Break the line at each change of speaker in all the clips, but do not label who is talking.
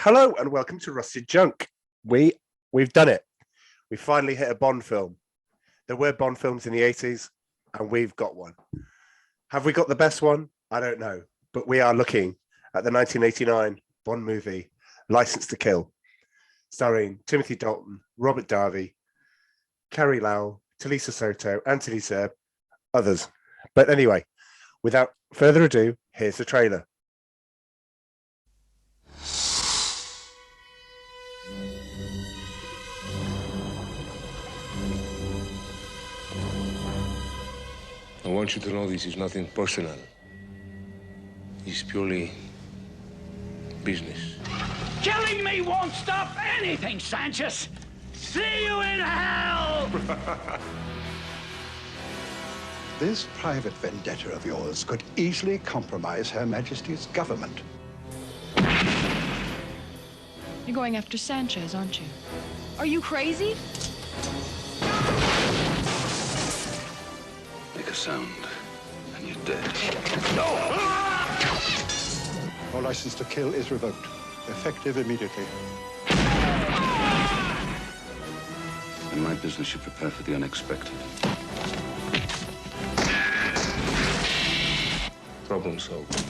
Hello and welcome to Rusted Junk. We've done it. We finally hit a Bond film. There were Bond films in the 80s, and we've got one. Have we got the best one? I don't know, but we are looking at the 1989 Bond movie, License to Kill, starring Timothy Dalton, Robert Darby, Carrie Lowell, Talisa Soto, Anthony Serb, others. But anyway, without further ado, here's the trailer.
I want you to know this is nothing personal. It's purely business.
Killing me won't stop anything, Sanchez. See you in hell!
This private vendetta of yours could easily compromise Her Majesty's government.
You're going after Sanchez, aren't you? Are you crazy?
Make a sound, and you're dead.
Your license to kill is revoked, effective immediately.
In my business, you prepare for the unexpected. Problem solved.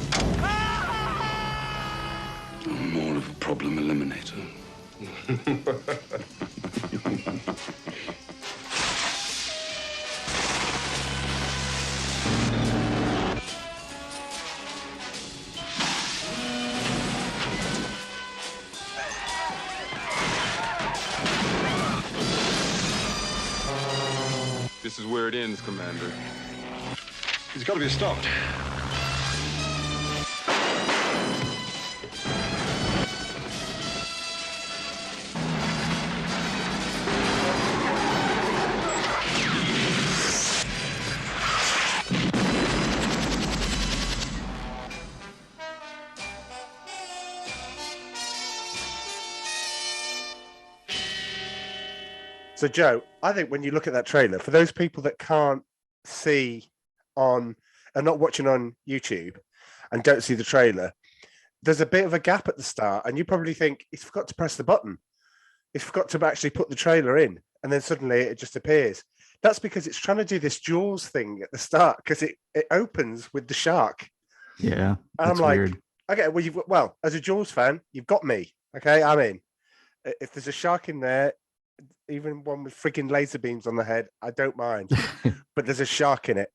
I'm more of a problem eliminator.
This is where it ends, Commander.
He's got to be stopped.
So, Joe, I think when you look at that trailer, for those people that can't see on and not watching on YouTube and don't see the trailer, there's a bit of a gap at the start, and you probably think he's forgot to press the button. He's forgot to actually put the trailer in, and then suddenly it just appears. That's because it's trying to do this Jaws thing at the start because it opens with the shark.
Yeah,
and I'm like,
weird.
Okay, well, as a Jaws fan, you've got me. Okay, I'm in. If there's a shark in there, even one with freaking laser beams on the head, I don't mind. But there's a shark in it.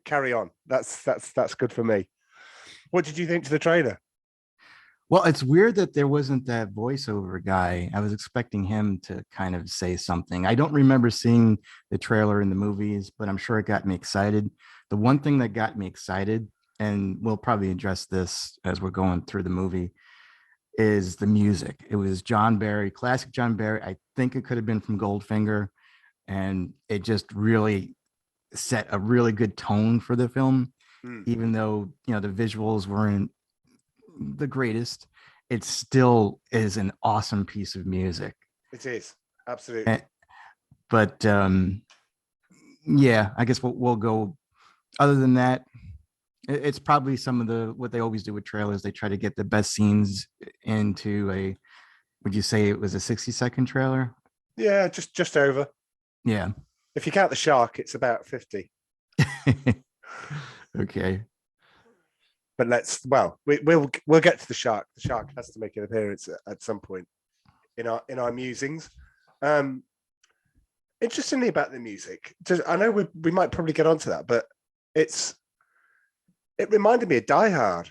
Carry on. That's good for me. What did you think to the trailer?
Well, it's weird that there wasn't that voiceover guy. I was expecting him to kind of say something. I don't remember seeing the trailer in the movies, but I'm sure it got me excited. The one thing that got me excited, and we'll probably address this as we're going through the movie, is the music. It was John Barry, classic John Barry. I think it could have been from Goldfinger, and it just really set a really good tone for the film. Even though, the visuals weren't the greatest, it still is an awesome piece of music.
It is, absolutely.
But yeah, I guess we'll go. Other than that, it's probably some of what they always do with trailers. They try to get the best scenes into would you say it was a 60-second trailer?
Yeah, just over.
Yeah.
If you count the shark, it's about 50.
Okay.
But we'll get to the shark. The shark has to make an appearance at some point in our musings. Interestingly about the music, I know we might probably get onto that, but it reminded me of Die Hard.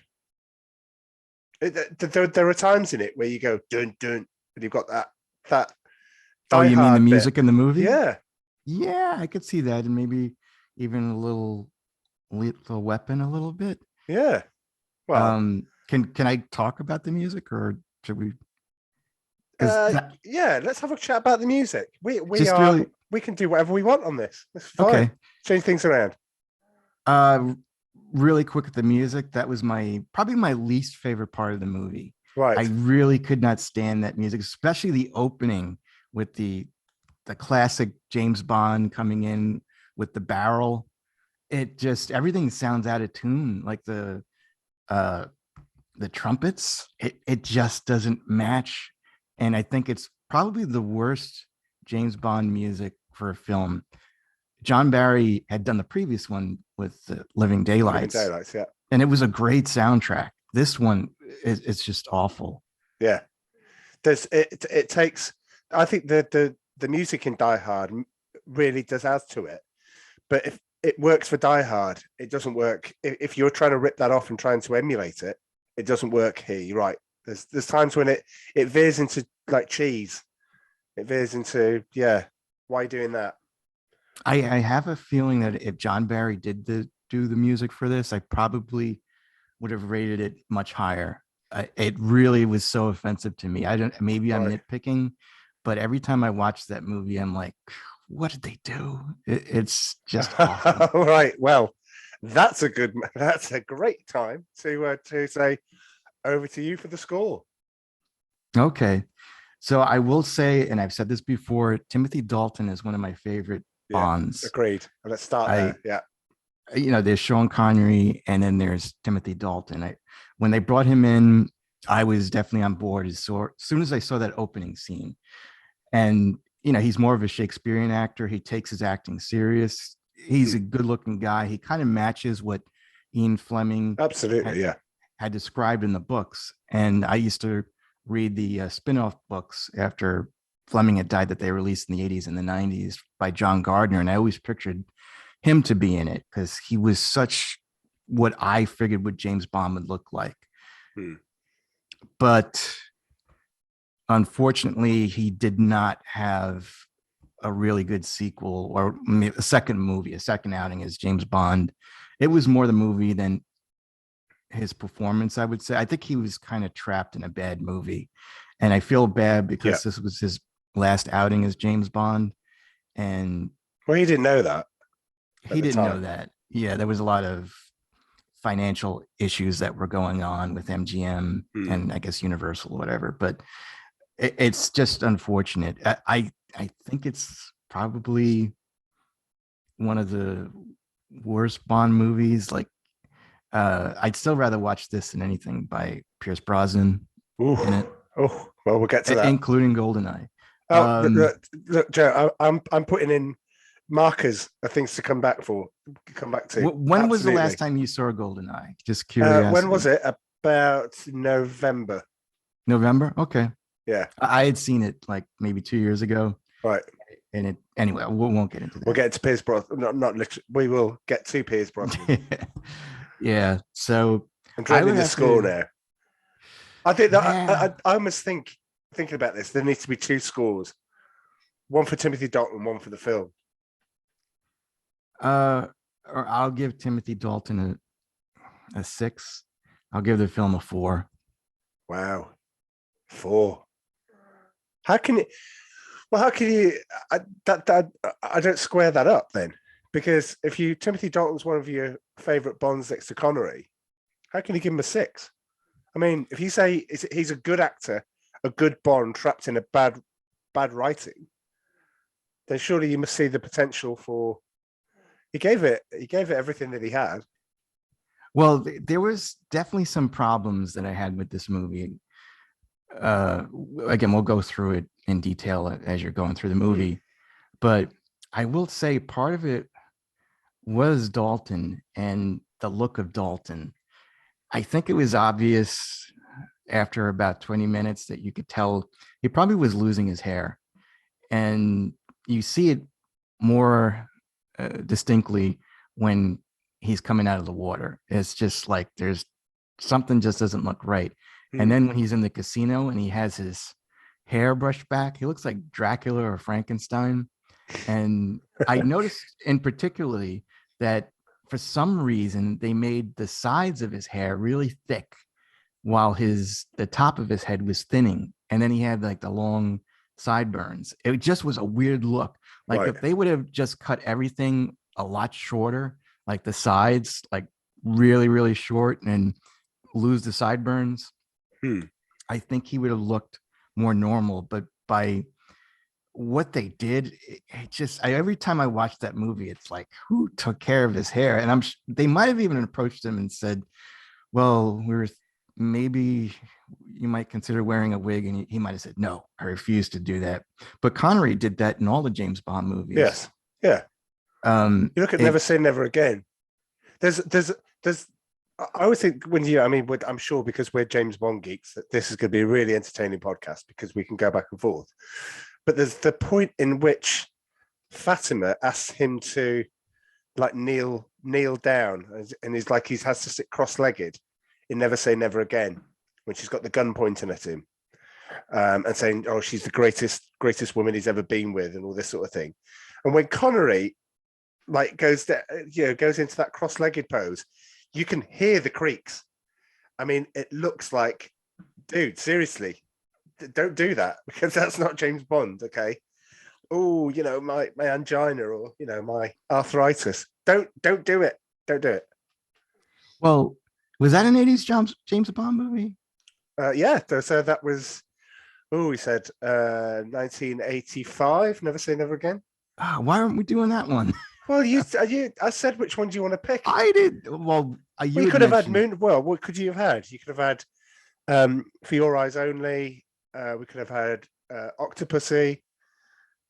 There are times in it where you go dun dun, and you've got that.
Oh, you mean the music in the movie?
Yeah,
yeah, I could see that, and maybe even a little Lethal Weapon a little bit.
Yeah. Well,
can I talk about the music, or should we?
Yeah, let's have a chat about the music. We can do whatever we want on this. It's fine.
Okay.
Change things around.
Really quick at the music, that was probably my least favorite part of the movie.
Right.
I really could not stand that music, especially the opening with the classic James Bond coming in with the barrel. It just, everything sounds out of tune, like the the trumpets, it just doesn't match. And I think it's probably the worst James Bond music for a film. John Barry had done the previous one with Living Daylights,
Yeah.
and it was a great soundtrack. This one it's just awful.
Yeah. It takes, I think the music in Die Hard really does add to it. But if it works for Die Hard, it doesn't work. If you're trying to rip that off and trying to emulate it, it doesn't work here. You're right. There's times when it veers into like cheese. It veers into, yeah. Why are you doing that?
I have a feeling that if John Barry did do the music for this, I probably would have rated it much higher. It really was so offensive to me. Maybe I'm nitpicking, but every time I watch that movie, I'm like, what did they do? It's just awful.
All right. Well, that's a great time to say over to you for the score.
Okay. So I will say, and I've said this before, Timothy Dalton is one of my favorite Bonds.
Agreed. Let's start there. Yeah.
There's Sean Connery and then there's Timothy Dalton. When they brought him in, I was definitely on board as soon as I saw that opening scene. And, he's more of a Shakespearean actor. He takes his acting serious. He's a good looking guy. He kind of matches what Ian Fleming had described in the books. And I used to read the spin-off books after Fleming had died that they released in the 80s and the 90s by John Gardner. And I always pictured him to be in it because he was such what I figured what James Bond would look like. But unfortunately, he did not have a really good sequel or a second outing as James Bond. It was more the movie than his performance, I would say. I think he was kind of trapped in a bad movie. And I feel bad because this was his last outing as James Bond. And
well, he didn't know that.
He didn't know that. Yeah, there was a lot of financial issues that were going on with MGM and I guess Universal or whatever. But it's just unfortunate. I think it's probably one of the worst Bond movies. Like, I'd still rather watch this than anything by Pierce Brosnan in it.
Oh, well, we'll get to that,
including GoldenEye.
Look, Joe, I'm putting in markers of things to come back to.
When was the last time you saw GoldenEye? Just curious.
When was it? About November.
Okay.
Yeah,
I had seen it like maybe 2 years ago.
Right.
And anyway, we won't get into that.
We'll get to Pierce Brosnan. Not literally. We will get to Pierce Brosnan.
Yeah. So
I'm dreading the score now. I think that I almost thinking about this, there needs to be two scores. One for Timothy Dalton, one for the film.
Or I'll give Timothy Dalton a 6. I'll give the film a 4.
Wow. 4. How can you I don't square that up then? Because if Timothy Dalton's one of your favorite Bonds next to Connery, how can you give him a 6? I mean, if you say he's a good actor, a good Bond trapped in a bad writing, then surely you must see the potential for. He gave it everything that he had.
Well, there was definitely some problems that I had with this movie. Again, we'll go through it in detail as you're going through the movie, but I will say part of it was Dalton and the look of Dalton. I think it was obvious after about 20 minutes that you could tell he probably was losing his hair, and you see it more distinctly when he's coming out of the water. It's just like there's something just doesn't look right. And then when he's in the casino and he has his hair brushed back, he looks like Dracula or Frankenstein. And I noticed in particularly that for some reason they made the sides of his hair really thick while the top of his head was thinning. And then he had like the long sideburns. It just was a weird look. Like if they would have just cut everything a lot shorter, like the sides, like really, really short and lose the sideburns, I think he would have looked more normal. But by what they did, every time I watch that movie, it's like, who took care of his hair? And they might have even approached him and said, well, we were maybe you might consider wearing a wig, and he might have said, no, I refuse to do that. But Connery did that in all the James Bond movies.
Yes. Yeah. You look at Never Say Never Again. There's I always think when you, I mean, I'm sure because we're James Bond geeks that this is going to be a really entertaining podcast because we can go back and forth. But there's the point in which Fatima asks him to like kneel down, and he's like he has to sit cross-legged in Never Say Never Again when she's got the gun pointing at him, and saying, "Oh, she's the greatest woman he's ever been with," and all this sort of thing. And when Connery like goes into that cross-legged pose, you can hear the creaks. I mean, it looks like, dude, seriously, don't do that because that's not James Bond, okay? Oh, my angina or my arthritis. Don't do it. Don't do it.
Well, was that an 80s James Bond movie?
Yeah. So that was, we said 1985. Never Say Never Again.
Why aren't we doing that one?
Well, I said which one do you want to pick?
I did. Well,
you could have had Moon. Well, what could you have had? You could have had For Your Eyes Only. We could have had Octopussy.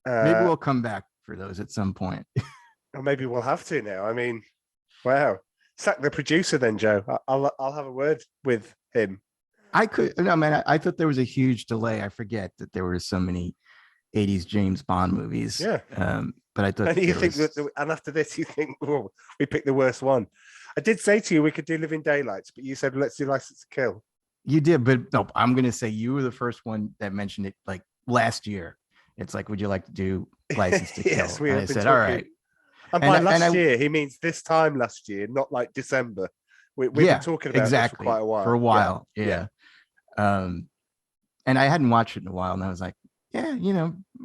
Maybe we'll come back for those at some point.
Or maybe we'll have to now. I mean, wow. Sack the producer then, Joe. I'll have a word with him.
I thought there was a huge delay. I forget that there were so many 80s James Bond movies.
Yeah.
But I thought,
and after this, you think, oh, we picked the worst one. I did say to you we could do Living Daylights, but you said let's do License to Kill.
You did, but no, I'm going to say you were the first one that mentioned it like last year. It's like, would you like to do License to Kill?
Yes,
I said, all right.
And by last year, he means this time last year, not like December. We've been talking about this for quite a while.
For a while, yeah. And I hadn't watched it in a while, and I was like, yeah,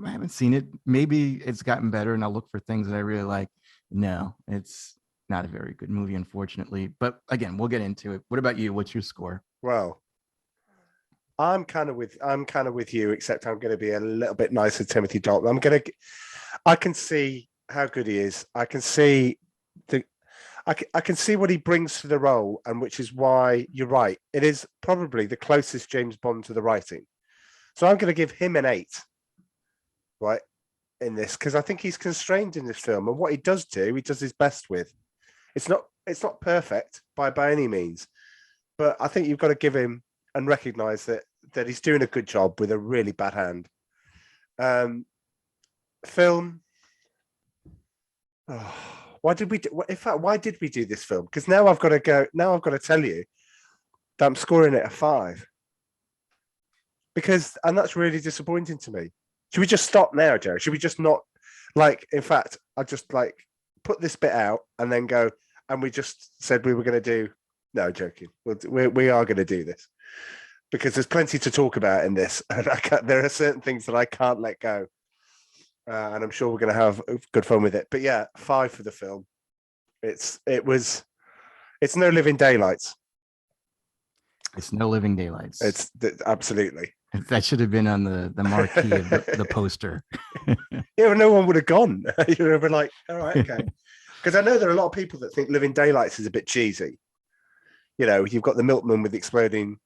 I haven't seen it. Maybe it's gotten better, and I'll look for things that I really like. No, it's not a very good movie, unfortunately. But again, we'll get into it. What about you? What's your score?
Well, I'm kind of with you, except I'm going to be a little bit nicer to Timothy Dalton. I can see how good he is. I can see I can see what he brings to the role, and which is why you're right. It is probably the closest James Bond to the writing. So I'm going to give him an 8, right, in this, because I think he's constrained in this film, and what he does do, he does his best with. It's not perfect by any means, but I think you've got to give him and recognize that he's doing a good job with a really bad hand. Film. Oh, why did we do this film? Because now I've got to tell you that I'm scoring it a 5. And that's really disappointing to me. Should we just stop now, Joe? Should we just not, in fact, I'll just put this bit out and then go, and we just said we were going to do, no, joking. We are going to do this because there's plenty to talk about in this. And there are certain things that I can't let go. And I'm sure we're going to have good fun with it. But yeah, 5 for the film. It's no Living Daylights.
It's no Living Daylights.
It's absolutely.
That should have been on the marquee of the poster.
Yeah, well, no one would have gone. You would have been like, all right, okay. Because I know there are a lot of people that think Living Daylights is a bit cheesy. You've got the milkman with the exploding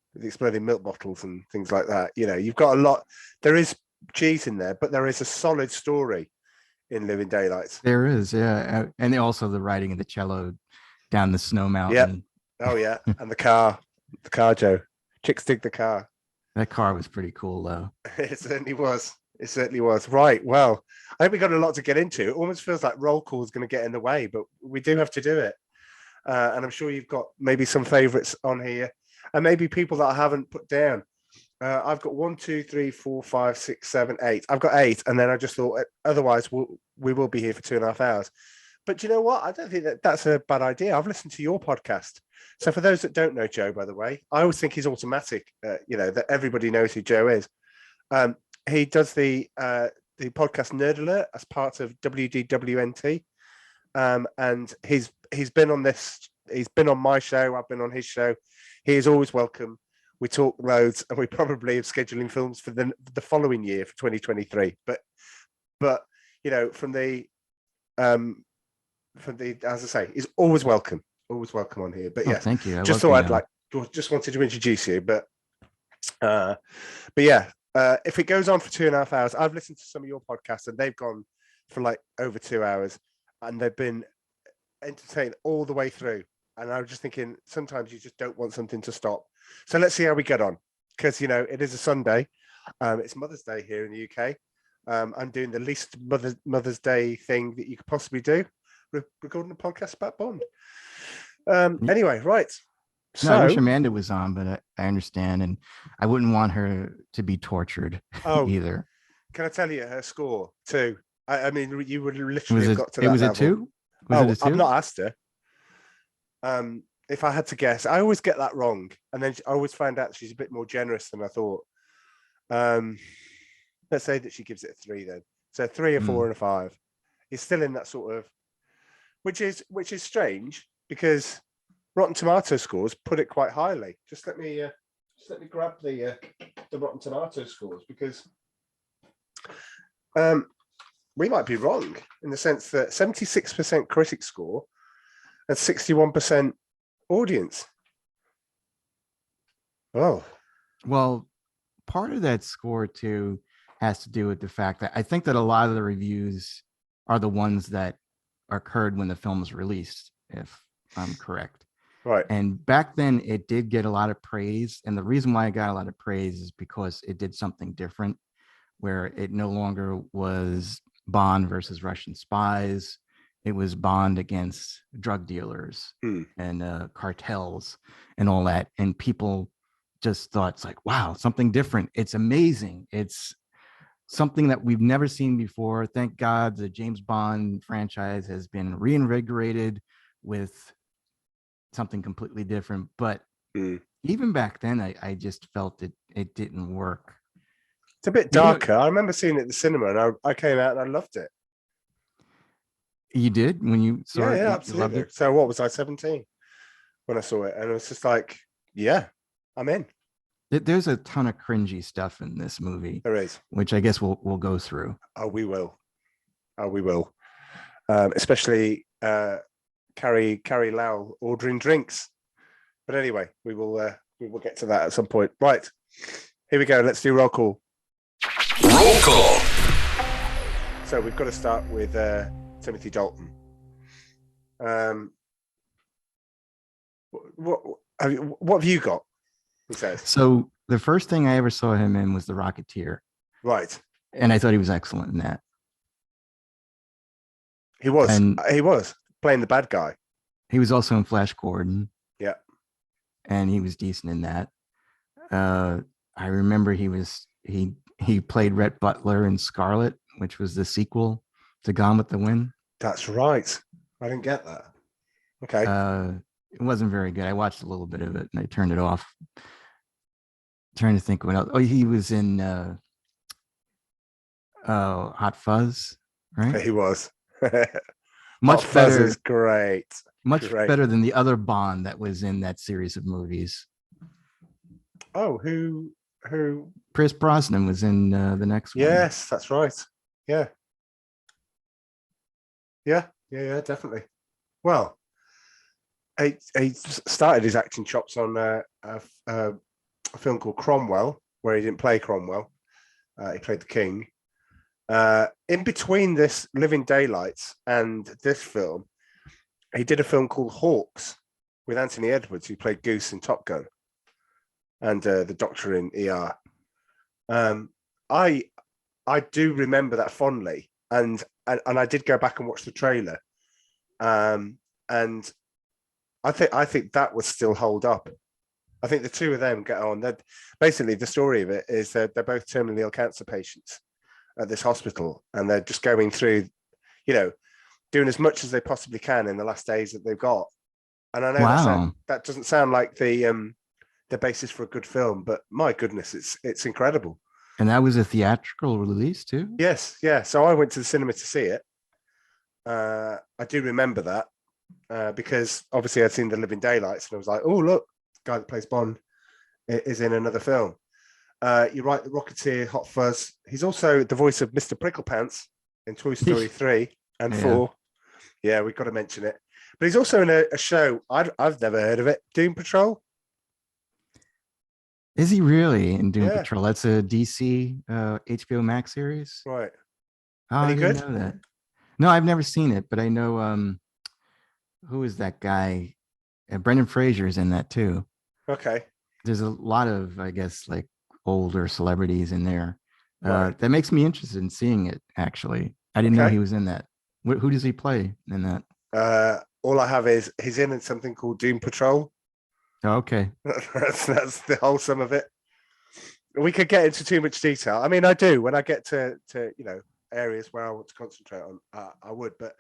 milk bottles and things like that. You've got a lot. There is cheese in there, but there is a solid story in Living Daylights.
There is, yeah. And also the riding of the cello down the snow mountain.
Yeah. Oh, yeah. And the car, Joe. Chicks dig the car.
That car was pretty cool, though.
It certainly was. Right. Well, I think we got a lot to get into. It almost feels like roll call is going to get in the way, but we do have to do it. And I'm sure you've got maybe some favorites on here and maybe people that I haven't put down. I've got 1, 2, 3, 4, 5, 6, 7, 8. I've got 8. And then I just thought, otherwise we will be here for 2.5 hours. But you know what? I don't think that's a bad idea. I've listened to your podcast. So for those that don't know Joe, by the way, I always think he's automatic, that everybody knows who Joe is. He does the podcast Nerd Alert as part of WDWNT. And he's been on this. He's been on my show. I've been on his show. He is always welcome. We talk loads, and we probably are scheduling films for the following year for 2023. But from the as I say, he's always welcome on here. But yeah,
thank you.
Just thought just wanted to introduce you, but yeah, if it goes on for 2.5 hours, I've listened to some of your podcasts and they've gone for like over 2 hours, and they've been entertained all the way through. And I was just thinking, sometimes you just don't want something to stop. So let's see how we get on, because it is a Sunday. It's Mother's Day here in the UK. I'm doing the least Mother's Day thing that you could possibly do, recording a podcast about Bond. Anyway, right.
No, I wish Amanda was on, but I understand, and I wouldn't want her to be tortured either.
Can I tell you her score too? I mean, you would literally have got to that
level.
Was it
two? Was it a two?
I've not asked her. If I had to guess, I always get that wrong, and then I always find out she's a bit more generous than I thought. Let's say that she gives it a 3 then. So 3, a 4, and a 5. It's still in that sort of, which is strange, because Rotten Tomato scores put it quite highly. Just let me grab the Rotten Tomato scores, because we might be wrong in the sense that 76% critic score and 61% audience. Oh,
well, part of that score too has to do with the fact that I think that a lot of the reviews are the ones that occurred when the film was released, if I'm correct.
Right.
And back then it did get a lot of praise. And the reason why it got a lot of praise is because it did something different, where it no longer was Bond versus Russian spies. It was Bond against drug dealers and cartels and all that. And people just thought, it's like, wow, something different. It's amazing. It's something that we've never seen before. Thank God the James Bond franchise has been reinvigorated with something completely different. But even back then, I just felt it didn't work.
It's a bit darker. I remember seeing it at the cinema, and I came out and I loved it.
You did when you saw it?
Yeah, absolutely. So what was I, 17 when I saw it? And it was just like, yeah, I'm in.
There's a ton of cringy stuff in this movie.
There is,
which I guess we'll go through.
Oh, we will. Especially Carrie Lau ordering drinks. But anyway, we will get to that at some point. Right, here we go. Let's do roll call.
Roll call.
So we've got to start with Timothy Dalton. What have you got? He says.
So the first thing I ever saw him in was The Rocketeer.
Right.
And I thought he was excellent in that.
He was playing the bad guy.
He was also in Flash Gordon.
Yeah.
And he was decent in that. I remember he played Rhett Butler in Scarlet, which was the sequel to Gone with the Wind.
That's right. I didn't get that. Okay.
It wasn't very good. I watched a little bit of it and I turned it off. Trying to think what else. Oh, he was in Hot Fuzz, right?
He was.
Much
Hot
better.
Fuzz is great.
Much better than the other Bond that was in that series of movies.
Oh, who?
Pierce Brosnan was in the next one.
Yes, that's right. Yeah, definitely. Well, he started his acting chops on a film called Cromwell, where he didn't play Cromwell. He played the king. In between this Living Daylights and this film, he did a film called Hawks with Anthony Edwards, who played Goose in Top Gun, and the Doctor in ER. I do remember that fondly, and I did go back and watch the trailer, and I think that would still hold up. I think the two of them get on. That basically the story of it is that they're both terminally ill cancer patients at this hospital, and they're just going through, doing as much as they possibly can in the last days that they've got. And I know that doesn't sound like the basis for a good film, but my goodness, it's incredible.
And that was a theatrical release too?
Yes, yeah. So I went to the cinema to see it. I do remember that because obviously I'd seen The Living Daylights, and I was like, oh, look, the guy that plays Bond is in another film. You're right, The Rocketeer, Hot Fuzz. He's also the voice of Mr. Pricklepants in Toy Story 3 and 4. Yeah, we've got to mention it. But he's also in a show, I've never heard of it, Doom Patrol.
Is he really in Doom
Yeah,
Patrol? That's a DC HBO Max series.
right.
Oh,
Any
I didn't
good?
know that. No, I've never seen it, but I know who is that guy? Brendan Fraser's in that too.
Okay,
There's a lot of, I guess, like older celebrities in there.
right.
That makes me interested in seeing it. Actually, I didn't know
Okay.
he was in that. Who does he play in that?
All I have is he's in something called Doom Patrol.
Oh, okay.
That's the whole sum of it. We could get into too much detail. I mean, I do when I get to areas where I want to concentrate on. I would, but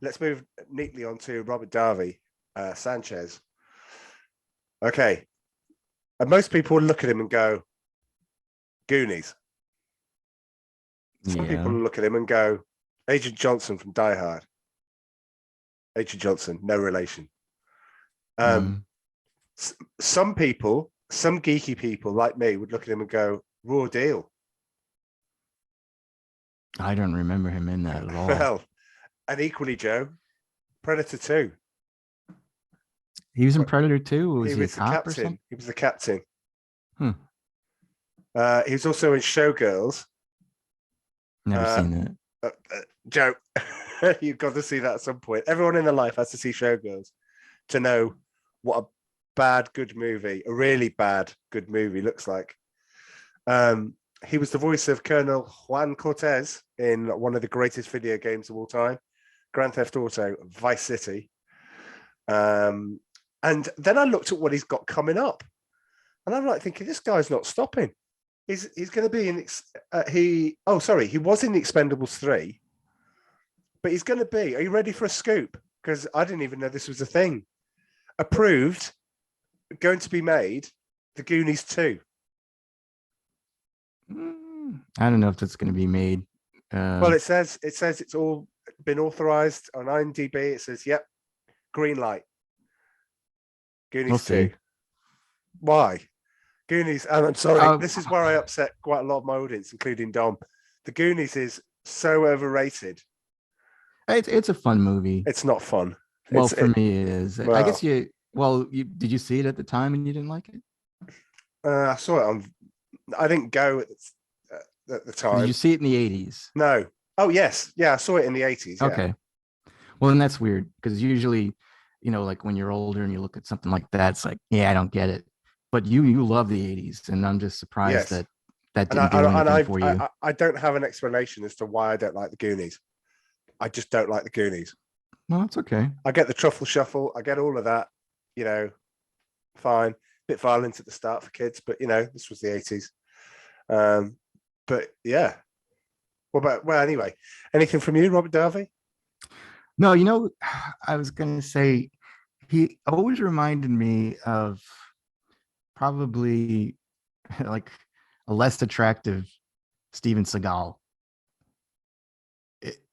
let's move neatly on to Robert Davi, Sanchez. Okay, and most people will look at him and go, Goonies. Some people
Yeah.
will look at him and go, Agent Johnson from Die Hard. Agent Johnson, no relation.
Mm,
Some people, some geeky people like me, would look at him and go, Raw Deal.
I don't remember him in that at all.
Well, and equally, Joe, Predator 2.
He was in Predator 2. Was
He
he a
was the
cop or
captain.
something?
He was the captain.
Hmm.
He was also in Showgirls.
Never seen that.
Joe, you've got to see that at some point. Everyone in their life has to see Showgirls to know what a bad, good movie, a really bad, good movie looks like. He was the voice of Colonel Juan Cortez in one of the greatest video games of all time, Grand Theft Auto Vice City. And then I looked at what he's got coming up, and I'm like thinking, this guy's not stopping. He's going to be in he was in the Expendables 3, but he's going to be. Are you ready for a scoop? Because I didn't even know this was a thing. Approved, going to be made, The Goonies 2.
I don't know if that's going to be made.
Well, it says it's all been authorized on IMDb. It says, yep, green light. Goonies
We'll
2.
see.
Why? Goonies, and I'm sorry, this is where I upset quite a lot of my audience, including Dom. The Goonies is so overrated.
It's a fun movie.
It's not fun.
Well, for me, it is.
Well,
I guess you. Well, did you see it at the time and you didn't like it?
I saw it on. I didn't go at the time.
Did you see it in the 80s?
No. Oh yes, yeah, I saw it in the 80s. Yeah.
Okay. Well, then that's weird because usually, like when you're older and you look at something like that, it's like, yeah, I don't get it. But you love the 80s, and I'm just surprised that didn't do anything for you.
I don't have an explanation as to why I don't like the Goonies. I just don't like the Goonies.
No, it's okay.
I get the truffle shuffle. I get all of that. Fine. Bit violent at the start for kids, but this was the 80s. But yeah. Well, anyway, anything from you, Robert Davi?
No, I was gonna say he always reminded me of probably like a less attractive Steven Seagal.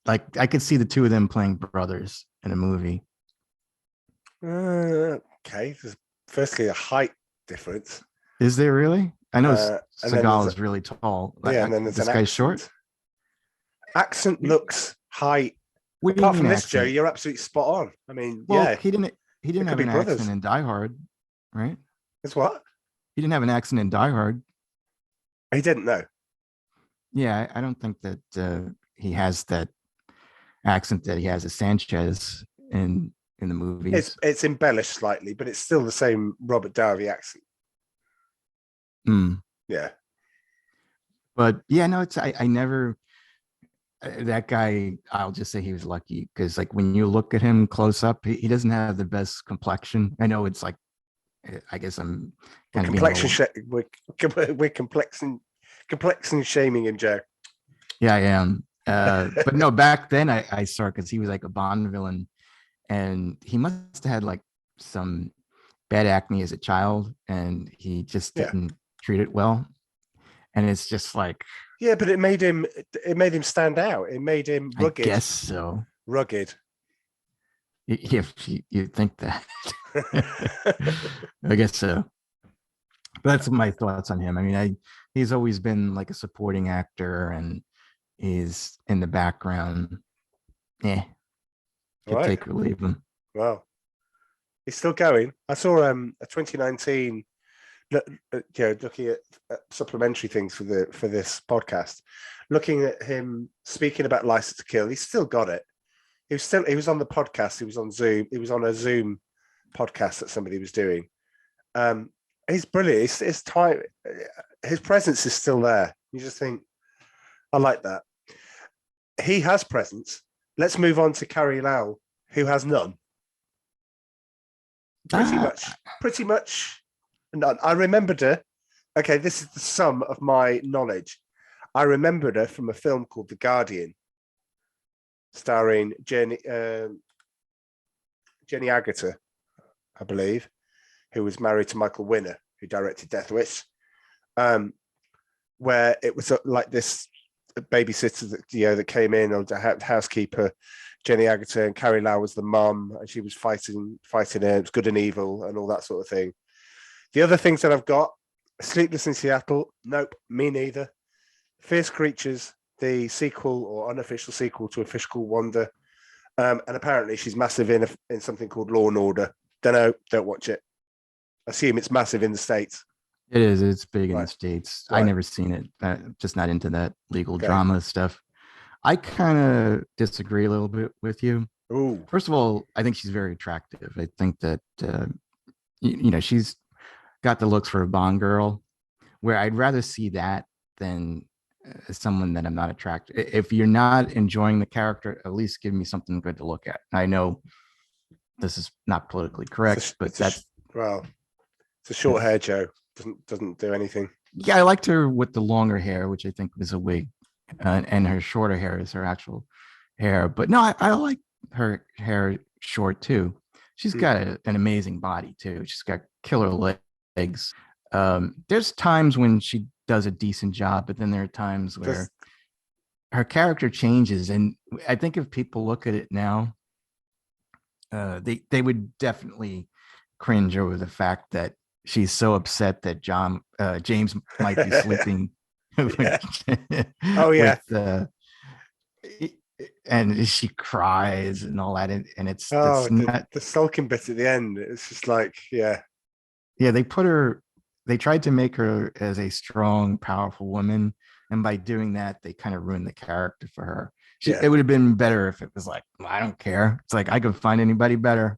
Like I could see the two of them playing brothers in a movie.
Okay, there's firstly a height difference.
Is there really? I know Seagal is
a,
really tall.
Yeah, and then there's
this
an
guy's
accent.
short.
Accent, looks, height.
What do you
Apart
mean
from this,
accent?
Joe, you're absolutely spot on. I mean,
Well,
yeah,
he didn't have
could
an
be brothers.
accent in Die Hard, right?
It's what?
He didn't have an accent in Die Hard.
He didn't know.
Yeah, I don't think that he has that accent that he has as Sanchez in the movies.
It's embellished slightly, but it's still the same Robert Davi accent. Yeah.
But yeah, no, I never that guy, I'll just say he was lucky because like when you look at him close up, he doesn't have the best complexion. I know it's like, I guess I'm kind of
we're complexion shaming him, Joe.
Yeah, I am. But no, back then I saw because he was like a Bond villain, and he must have had like some bad acne as a child, and he just didn't treat it well. And it's just like,
yeah, but it made him stand out. It made him rugged.
I guess so.
Rugged.
If you think that, I guess so. But that's my thoughts on him. I mean, he's always been like a supporting actor, and he's in the background. Yeah, take or leave him.
Wow, he's still going. I saw a 2019 looking at supplementary things for this podcast, looking at him speaking about License to Kill, he's still got it. He was on the podcast. He was on Zoom. He was on a Zoom podcast that somebody was doing. He's brilliant. His time, his presence is still there. You just think, I like that. He has presence. Let's move on to Carrie Lau, who has none. Pretty much none. I remembered her. Okay, this is the sum of my knowledge. I remembered her from a film called The Guardian, starring Jenny Agutter, I believe, who was married to Michael Winner, who directed Death Wish, where it was like this babysitter that came in, or the housekeeper, Jenny Agutter, and Carrie Lau was the mum, and she was fighting it. It was good and evil and all that sort of thing. The other things that I've got: Sleepless in Seattle. Nope, me neither. Fierce Creatures, the sequel or unofficial sequel to A Fish Called Wanda, and apparently she's massive in something called Law and Order. Don't watch it. Assume it's massive in the States.
It is. It's big in
Right.
the States.
Right.
I never seen it. Just not into that legal
Okay.
drama stuff. I kind of disagree a little bit with you.
Ooh,
First of all, I think she's very attractive. I think that she's got the looks for a Bond girl, where I'd rather see that than someone that I'm not attracted. If you're not enjoying the character, at least give me something good to look at. I know this is not politically correct, but that's
it's a short hair Joe. Doesn't do anything.
yeah. I liked her with the longer hair, which I think was a wig, and her shorter hair is her actual hair. But no, I like her hair short too. She's got an amazing body too. She's got killer legs. There's times when she does a decent job, but then there are times where her character changes. And I think if people look at it now, they would definitely cringe over the fact that she's so upset that James might be sleeping.
Oh yeah.
And she cries and all that, and it's
the sulking bit at the end. It's just like, yeah.
They tried to make her as a strong, powerful woman, and by doing that, they kind of ruined the character for her. It would have been better if it was like, well, I don't care. It's like I could find anybody better,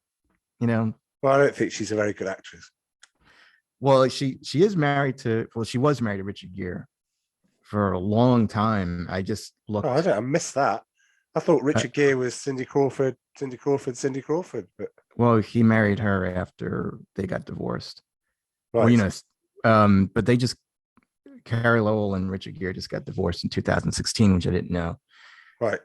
Well, I don't think she's a very good actress.
Well, she was married to Richard Gere for a long time. I just looked.
Oh, I missed that. I thought Richard Gere was Cindy Crawford. But
well, he married her after they got divorced.
Right.
Well, but they just Carrie Lowell and Richard Gere just got divorced in 2016, which I didn't know.
Right.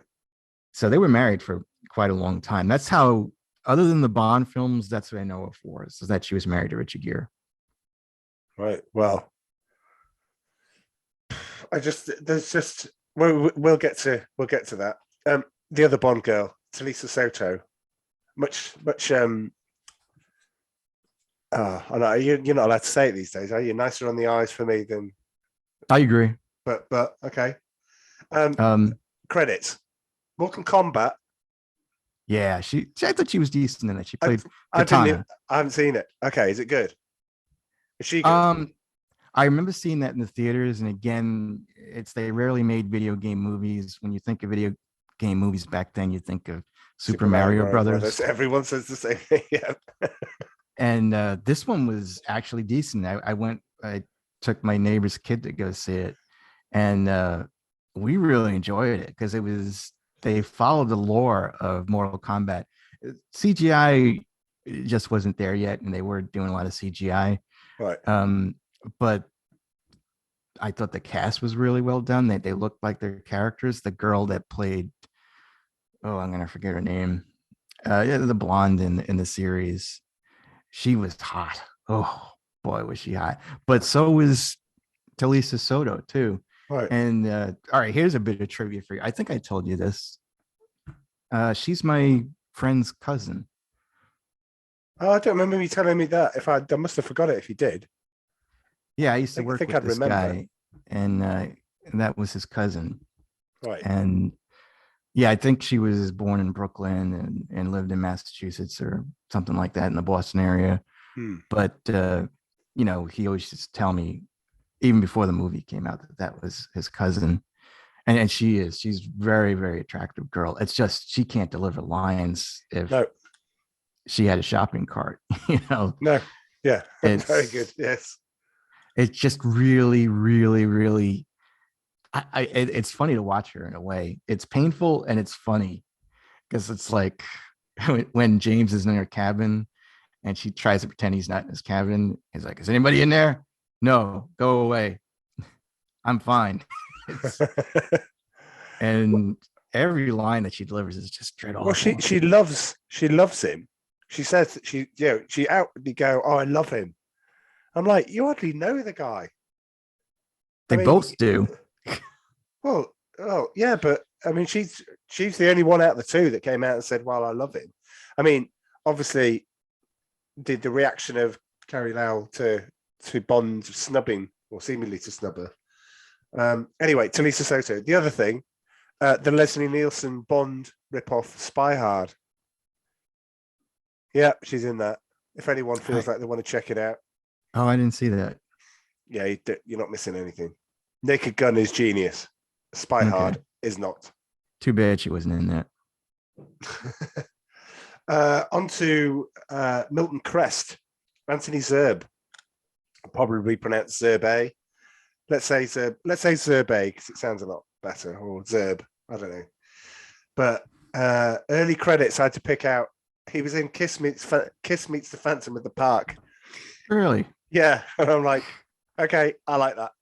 So they were married for quite a long time. That's how, other than the Bond films, that's what I know of for is that she was married to Richard Gere.
Right. Well, we'll get to that. The other Bond girl, Talisa Soto, much. I know you're not allowed to say it these days, are you? Nicer on the eyes for me than.
I agree.
But okay. Credits. Mortal Kombat.
Yeah, I thought she was decent in it. She played
I
Katana.
I haven't seen it. Okay, is it good? Is she good?
I remember seeing that in the theaters, and again, they rarely made video game movies. When you think of video game movies back then, you think of Super Mario Brothers.
Everyone says the same thing. Yeah.
And this one was actually decent. I took my neighbor's kid to go see it, and we really enjoyed it because they followed the lore of Mortal Kombat. CGI just wasn't there yet, and they were doing a lot of CGI.
Right.
But I thought the cast was really well done. They looked like their characters. The girl that played, I'm gonna forget her name. The blonde in the series, she was hot. Oh boy, was she hot! But so was Talisa Soto too.
Right.
And all right, here's a bit of trivia for you. I think I told you this. She's my friend's cousin.
Oh, I don't remember you telling me that. I must have forgot it if you did.
Yeah, I used to work with this guy, and that was his cousin.
Right.
And yeah, I think she was born in Brooklyn and lived in Massachusetts or something like that in the Boston area. But you know, he always used to tell me, even before the movie came out, that that was his cousin. And she's very, very attractive girl. It's just she can't deliver lines if
No,
she had a shopping cart. You know,
no, yeah, very good.
it's
Yes.
it's just really, really, really. It's funny to watch her in a way. It's painful and it's funny because it's like when James is in her cabin and she tries to pretend he's not in his cabin. He's like, "Is anybody in there? No, go away. I'm fine." It's, and every line that she delivers is just dread awful.
Well, she loves him. She says that she outwardly go, "Oh, I love him." I'm like, you hardly know the guy.
They both do.
Well, oh yeah, but I mean, she's the only one out of the two that came out and said, "Well, I love him." I mean, obviously, the reaction of Carrie Lowell to Bond snubbing or seemingly to snub her. Anyway, to Lisa Soto. The other thing, the Leslie Nielsen Bond ripoff, Spy Hard. Yeah, she's in that. If anyone feels like they want to check it out,
Oh, I didn't see that.
yeah, you're not missing anything. Naked Gun is genius. Spy
Okay.
Hard is not.
Too bad she wasn't in that.
On to Milton Crest, Anthony Zerbe. Probably pronounced Zerbe. Let's say Zerbe because it sounds a lot better, or Zerb. I don't know. But early credits I had to pick out. He was in Kiss Meets the Phantom of the Park.
Really?
Yeah, and I'm like, okay, I like that.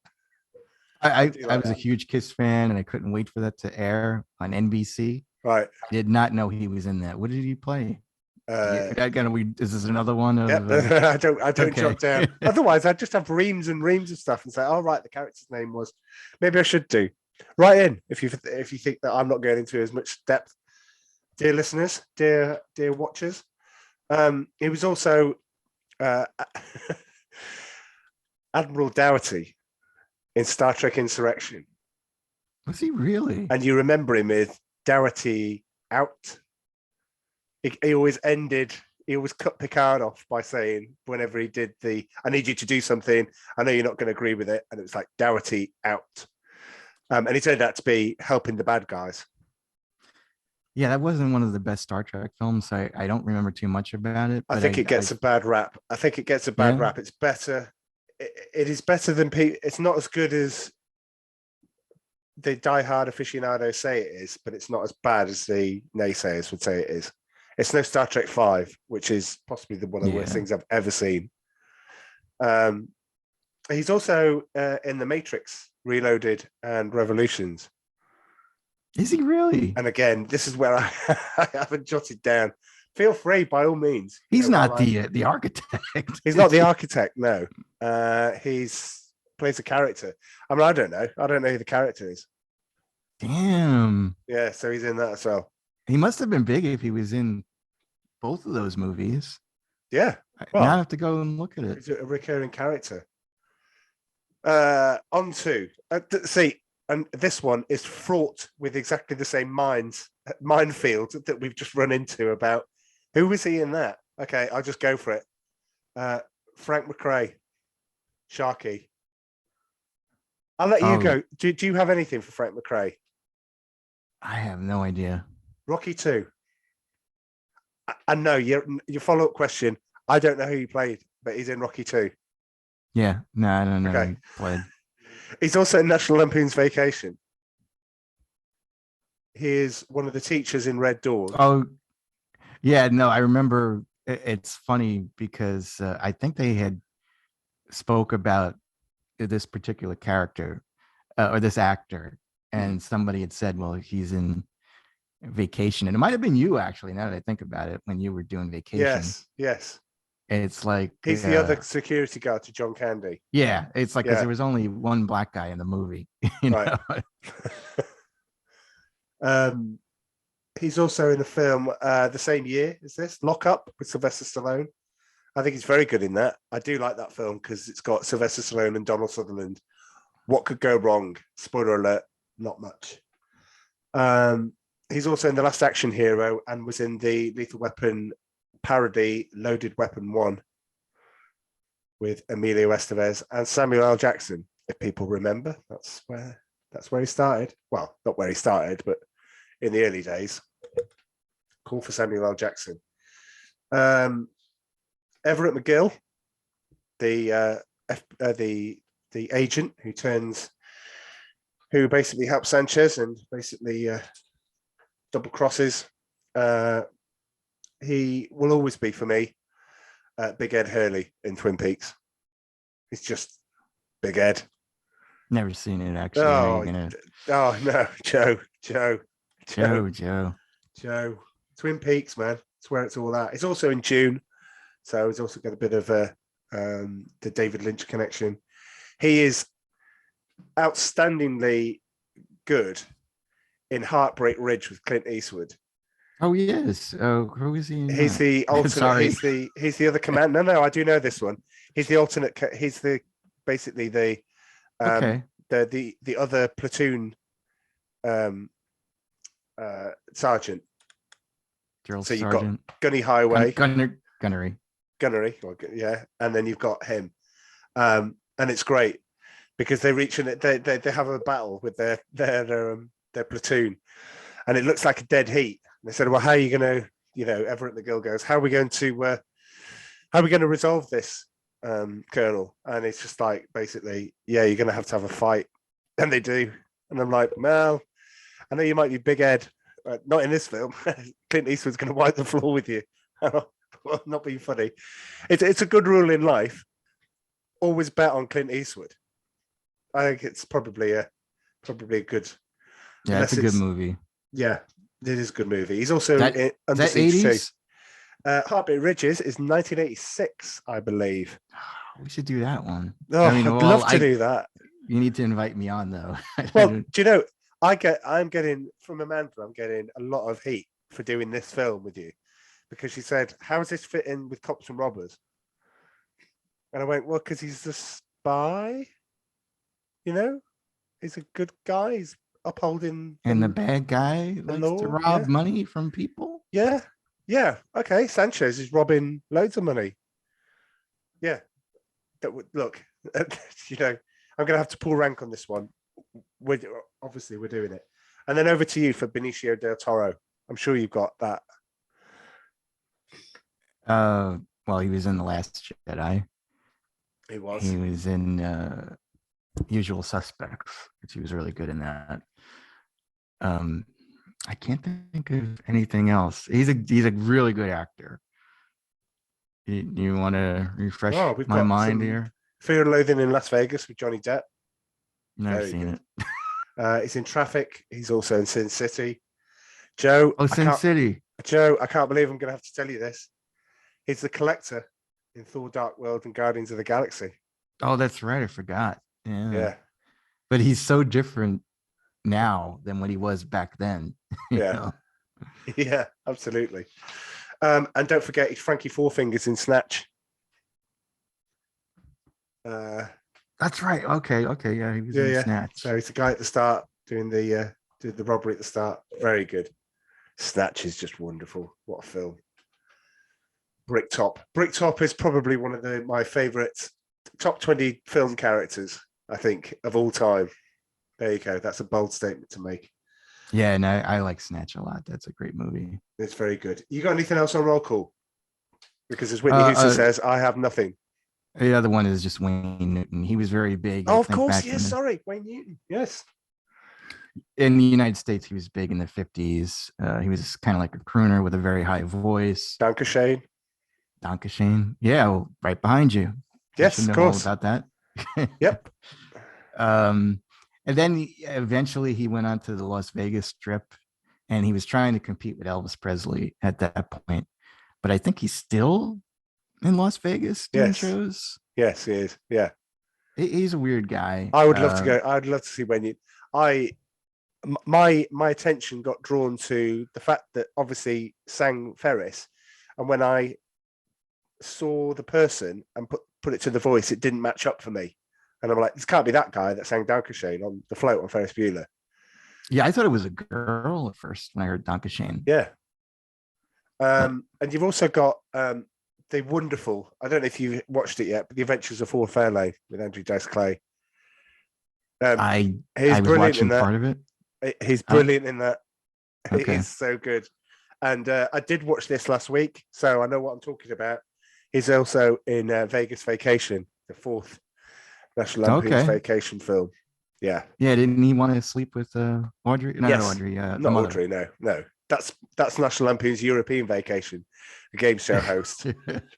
I
do like
was a
that.
huge Kiss fan, and I couldn't wait for that to air on NBC.
Right.
I did not know he was in that. What did he play?
Uh,
Is this another one of?
yeah, I don't
okay.
jot down. Otherwise, I'd just have reams and reams of stuff and say, "Oh, right, the character's name was." Maybe I should do. Write in if you think that I'm not going into as much depth, dear listeners, dear watchers. He was also Admiral Dougherty in Star Trek Insurrection,
Was he really?
and you remember him with Dougherty out. He always cut Picard off by saying, whenever he did I need you to do something, I know you're not going to agree with it. And it was like, Dougherty out. And he turned out to be helping the bad guys.
Yeah, that wasn't one of the best Star Trek films. I don't remember too much about it.
I think it gets a bad rap. It's better. It is better than it's not as good as the diehard aficionados say it is, but it's not as bad as the naysayers would say it is. It's no Star Trek 5, which is possibly one of the worst things I've ever seen. He's also in The Matrix, Reloaded, and Revolutions.
Is he really?
And again, this is where I haven't jotted down. Feel free, by all means.
He's not the architect.
He's not the architect, no. He's plays a character. I mean, I don't know. I don't know who the character is.
Damn.
Yeah, so he's in that as well.
He must have been big if he was in both of those movies.
Yeah.
Well, now I have to go and look at it.
He's a recurring character. On to see, and this one is fraught with exactly the same minefield that we've just run into about who was he in that. Okay, I'll just go for it. Frank McRae, Sharky. I'll let you go. Do you have anything for Frank McRae?
I have no idea.
Rocky 2. I know your follow-up question. I don't know who he played, but he's in Rocky 2.
Yeah, no, I don't know.
Okay.
Who played.
He's also in National Lampoon's Vacation. He is one of the teachers in Red Dawn.
Oh, yeah, no, I remember. It's funny because I think they had spoke about this particular character or this actor, and somebody had said, well, he's in Vacation. And it might have been you, actually, now that I think about it, when you were doing Vacation.
Yes.
It's like
he's the other security guard to John Candy.
Yeah, it's like because there was only one black guy in the movie.
Right. He's also in the film the same year as this, Lock Up with Sylvester Stallone. I think he's very good in that. I do like that film because it's got Sylvester Stallone and Donald Sutherland. What could go wrong? Spoiler alert, not much. He's also in The Last Action Hero and was in the Lethal Weapon parody Loaded Weapon 1, with Emilio Estevez and Samuel L. Jackson. If people remember, that's where he started. Well, not where he started, but in the early days. Call for Samuel L. Jackson. Everett McGill, the agent who basically helps Sanchez and basically double crosses. He will always be for me Big Ed Hurley in Twin Peaks. He's just Big Ed.
Never seen it actually.
Oh no, Joe. Twin Peaks, man. It's where it's all at. It's also in June, so he's also got a bit of the David Lynch connection. He is outstandingly good in Heartbreak Ridge with Clint Eastwood.
Oh yes. Oh, who is he?
He's the alternate.
Sorry.
He's the other command. No, I do know this one. He's the alternate. He's basically the other platoon sergeant.
Drill
so you've
sergeant.
got Gunny Highway,
Gunnery,
yeah, and then you've got him, and it's great because they reach and they have a battle with their platoon, and it looks like a dead heat. And they said, "Well, how are you going to?" Everett McGill goes, "How are we going to resolve this, Colonel?" And it's just like basically, yeah, you're going to have a fight, and they do. And I'm like, well, I know you might be Big Ed. Not in this film. Clint Eastwood's going to wipe the floor with you. Not being funny. It's a good rule in life. Always bet on Clint Eastwood. I think it's probably a good.
Yeah, it's a good movie.
Yeah, it is a good movie. He's also in Under
that
Siege
80s?
2. Heartbeat Ridges is 1986, I believe.
We should do that one.
Oh, I'd love to do that.
You need to invite me on though.
Well, do you know? I'm getting from Amanda. I'm getting a lot of heat for doing this film with you because she said, "How does this fit in with Cops and Robbers?" And I went, "Well, because he's a spy. He's a good guy. He's upholding."
And the bad guy likes to rob money from people.
Yeah. Okay, Sanchez is robbing loads of money. Yeah. Look, I'm going to have to pull rank on this one. We're doing it. And then over to you for Benicio del Toro. I'm sure you've got that.
Well, he was in The Last Jedi.
He was
in Usual Suspects, which he was really good in that. I can't think of anything else. He's a really good actor. You want to refresh my mind here?
Fear and Loathing in Las Vegas with Johnny Depp.
Never seen it.
He's in Traffic. He's also in Sin City. Joe.
Sin City.
Joe, I can't believe I'm going to have to tell you this. He's the Collector in Thor: Dark World and Guardians of the Galaxy.
Oh, that's right. I forgot.
Yeah.
But he's so different now than what he was back then.
Yeah. Yeah, absolutely. And don't forget, he's Frankie Four Fingers in Snatch.
That's right. Okay. Yeah, he was in Snatch.
So he's the guy at the start doing the robbery at the start. Very good. Snatch is just wonderful. What a film. Bricktop. Bricktop is probably one of my favorite top 20 film characters, I think, of all time. There you go. That's a bold statement to make.
Yeah, and I like Snatch a lot. That's a great movie.
It's very good. You got anything else on roll call? Because as Whitney Houston says, I have nothing.
The other one is just Wayne Newton. He was very big.
Oh, of course. Yes, sorry. Wayne Newton. Yes.
In the United States, he was big in the 50s. He was kind of like a crooner with a very high voice.
Dankeschön.
Yeah, well, right behind you.
Yes, of course.
About that.
Yep.
And then eventually he went on to the Las Vegas Strip, and he was trying to compete with Elvis Presley at that point. But I think he's still in Las Vegas doing shows.
Yes, he is. Yeah.
He's a weird guy.
I would love to go. I'd love to see my attention got drawn to the fact that obviously sang Ferris, and when I saw the person and put it to the voice, it didn't match up for me. And I'm like, this can't be that guy that sang Dankeschön on the float on Ferris Bueller.
Yeah, I thought it was a girl at first when I heard Dankeschön.
Yeah. And you've also got the wonderful. I don't know if you've watched it yet, but The Adventures of Ford Fairlane with Andrew Dice Clay.
I
He's
was
brilliant in
watching
that.
part of it.
He's brilliant in that. It
Okay.
is so good. And I did watch this last week, so I know what I'm talking about. He's also in Vegas Vacation, the fourth National Lampoon's Vacation film. Yeah.
Yeah, didn't he want to sleep with Audrey? No,
Yes.
not Audrey. The
Not
mother.
Audrey, no. That's National Lampoon's European Vacation, the game show host.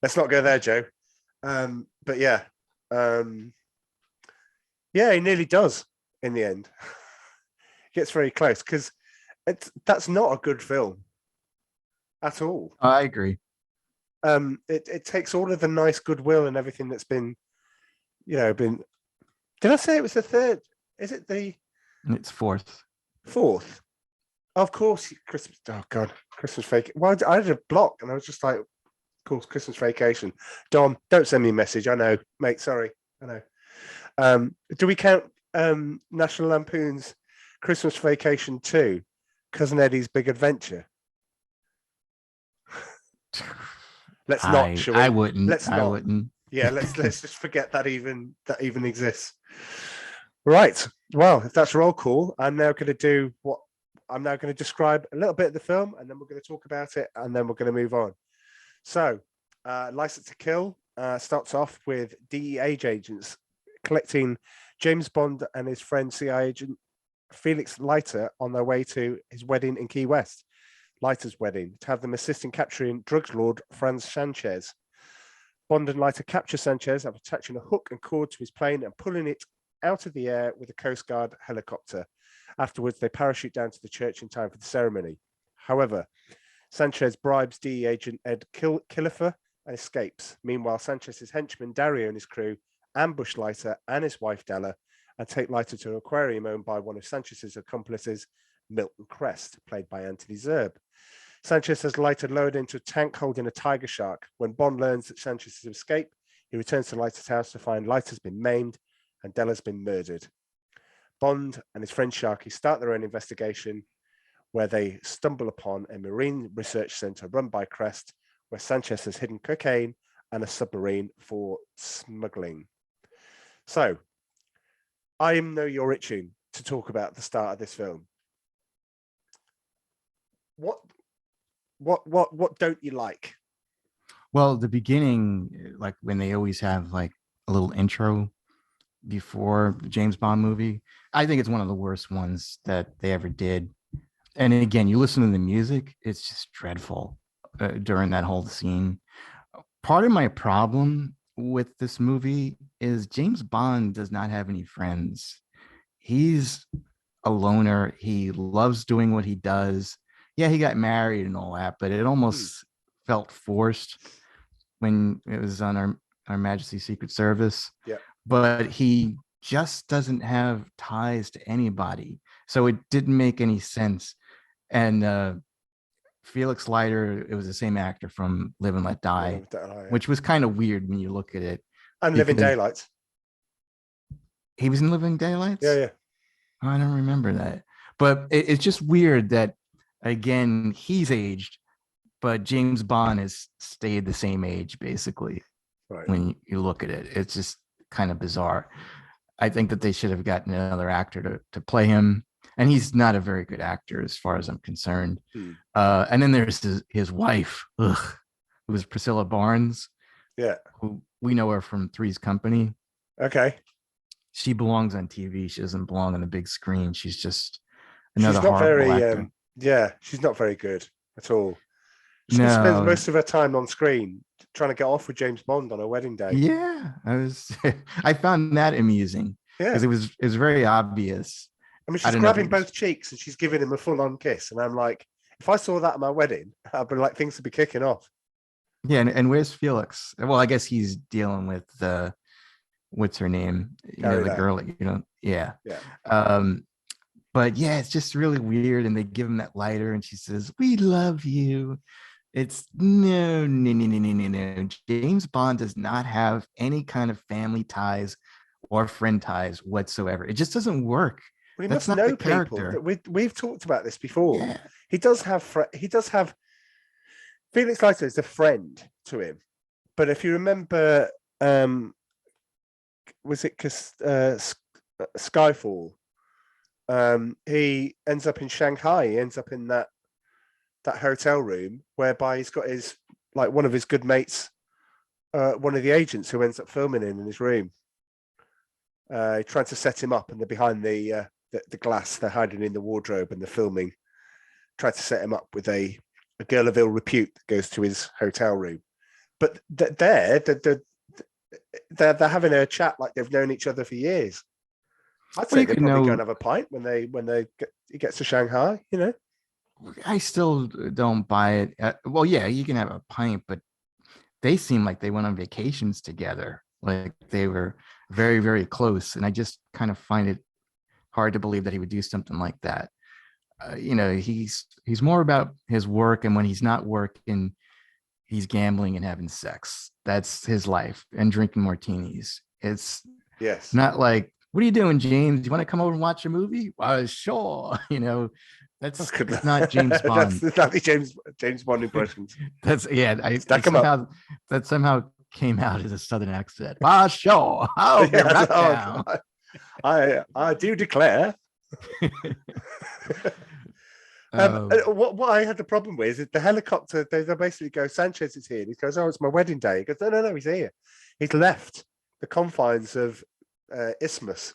Let's not go there, Joe. But yeah. Yeah, he nearly does in the end. Gets very close because that's not a good film at all.
I agree.
It takes all of the nice goodwill and everything that's been. Did I say it was the third? Is it the?
It's fourth.
Fourth. Of course, Christmas. Oh God, Christmas Vacation. Well, I had a block, and I was just like, of course, Christmas Vacation. Dom, don't send me a message. I know, mate. Sorry, I know. Do we count National Lampoon's Christmas Vacation 2, Cousin Eddie's Big Adventure? Let's not. Shall we?
I wouldn't.
Let's not.
I wouldn't.
Yeah, let's just forget that even exists. Right. Well, if that's roll call, I'm now going to describe a little bit of the film, and then we're going to talk about it, and then we're going to move on. So, License to Kill starts off with DEA agents collecting James Bond and his friend CIA agent Felix Leiter on their way to his wedding in Key West. Leiter's wedding, to have them assist in capturing drugs lord Franz Sanchez. Bond and Leiter capture Sanchez after attaching a hook and cord to his plane and pulling it out of the air with a Coast Guard helicopter. Afterwards, they parachute down to the church in time for the ceremony. However, Sanchez bribes DE agent Ed Killefer and escapes. Meanwhile, Sanchez's henchman Dario and his crew ambush Leiter and his wife Della and take Leiter to an aquarium owned by one of Sanchez's accomplices, Milton Crest, played by Anthony Zerbe. Sanchez has Leiter lowered into a tank holding a tiger shark. When Bond learns that Sanchez has escaped, he returns to Leiter's house to find Leiter's been maimed and Della's been murdered. Bond and his friend Sharky start their own investigation where they stumble upon a marine research center run by Crest, where Sanchez has hidden cocaine and a submarine for smuggling. So, I know you're itching to talk about the start of this film. What don't you like?
Well, the beginning, like when they always have like a little intro before the James Bond movie, I think it's one of the worst ones that they ever did. And again, you listen to the music, it's just dreadful during that whole scene. Part of my problem with this movie is James Bond does not have any friends. He's a loner. He loves doing what he does. Yeah, he got married and all that, but it almost felt forced when it was on our Majesty's Secret Service.
Yeah.
But he just doesn't have ties to anybody. So it didn't make any sense. And Felix Leiter, it was the same actor from Live and Let Die, which was kind of weird when you look at it.
And Living Daylights.
He was in Living Daylights?
Yeah.
Oh, I don't remember that. But it's just weird that, again, he's aged, but James Bond has stayed the same age, basically.
Right.
When you look at it, it's just kind of bizarre. I think that they should have gotten another actor to play him. And he's not a very good actor as far as I'm concerned. And then there's his wife, who was Priscilla Barnes.
Yeah.
Who we know her from Three's Company.
Okay.
She belongs on TV. She doesn't belong on the big screen. She's just another
she's not
horrible
very,
actor.
Yeah, she's not very good at all. She
No.
spends most of her time on screen trying to get off with James Bond on her wedding day.
Yeah, I found that amusing.
Yeah.
Because it was very obvious.
I mean, she's grabbing both cheeks and she's giving him a full-on kiss. And I'm like, if I saw that at my wedding, I'd be like, things would be kicking off.
Yeah, and where's Felix? Well, I guess he's dealing with what's her name? The girl, yeah. But yeah, it's just really weird. And they give him that lighter and she says, "We love you." It's no. James Bond does not have any kind of family ties or friend ties whatsoever. It just doesn't work.
Well, he
That's
must
not
know
the
people.
character.
We've talked about this before.
Yeah.
He does have Felix Leiter is a friend to him. But if you remember, was it Skyfall? He ends up in Shanghai. He ends up in that hotel room whereby he's got his one of his good mates, one of the agents who ends up filming in his room. Trying to set him up, and they're behind the glass. They're hiding in the wardrobe, and they're filming. Try to set him up with a girl of ill repute that goes to his hotel room. But they're having a chat like they've known each other for years. I'd say they probably go and have a pint when he gets to Shanghai. You know,
I still don't buy it. Well, yeah, you can have a pint, but they seem like they went on vacations together. Like they were very, very close. And I just kind of find it hard to believe that he would do something like that. He's more about his work. And when he's not working, he's gambling and having sex. That's his life, and drinking martinis. It's not like, what are you doing, James? You want to come over and watch a movie? Sure. That's not James Bond.
That's not the James Bond impressions.
That somehow came out as a Southern accent. Sure. Oh, right down.
I do declare. What I had the problem with is the helicopter. They basically go, Sanchez is here. And he goes, oh, it's my wedding day. He goes, no, he's here. He's left the confines of Isthmus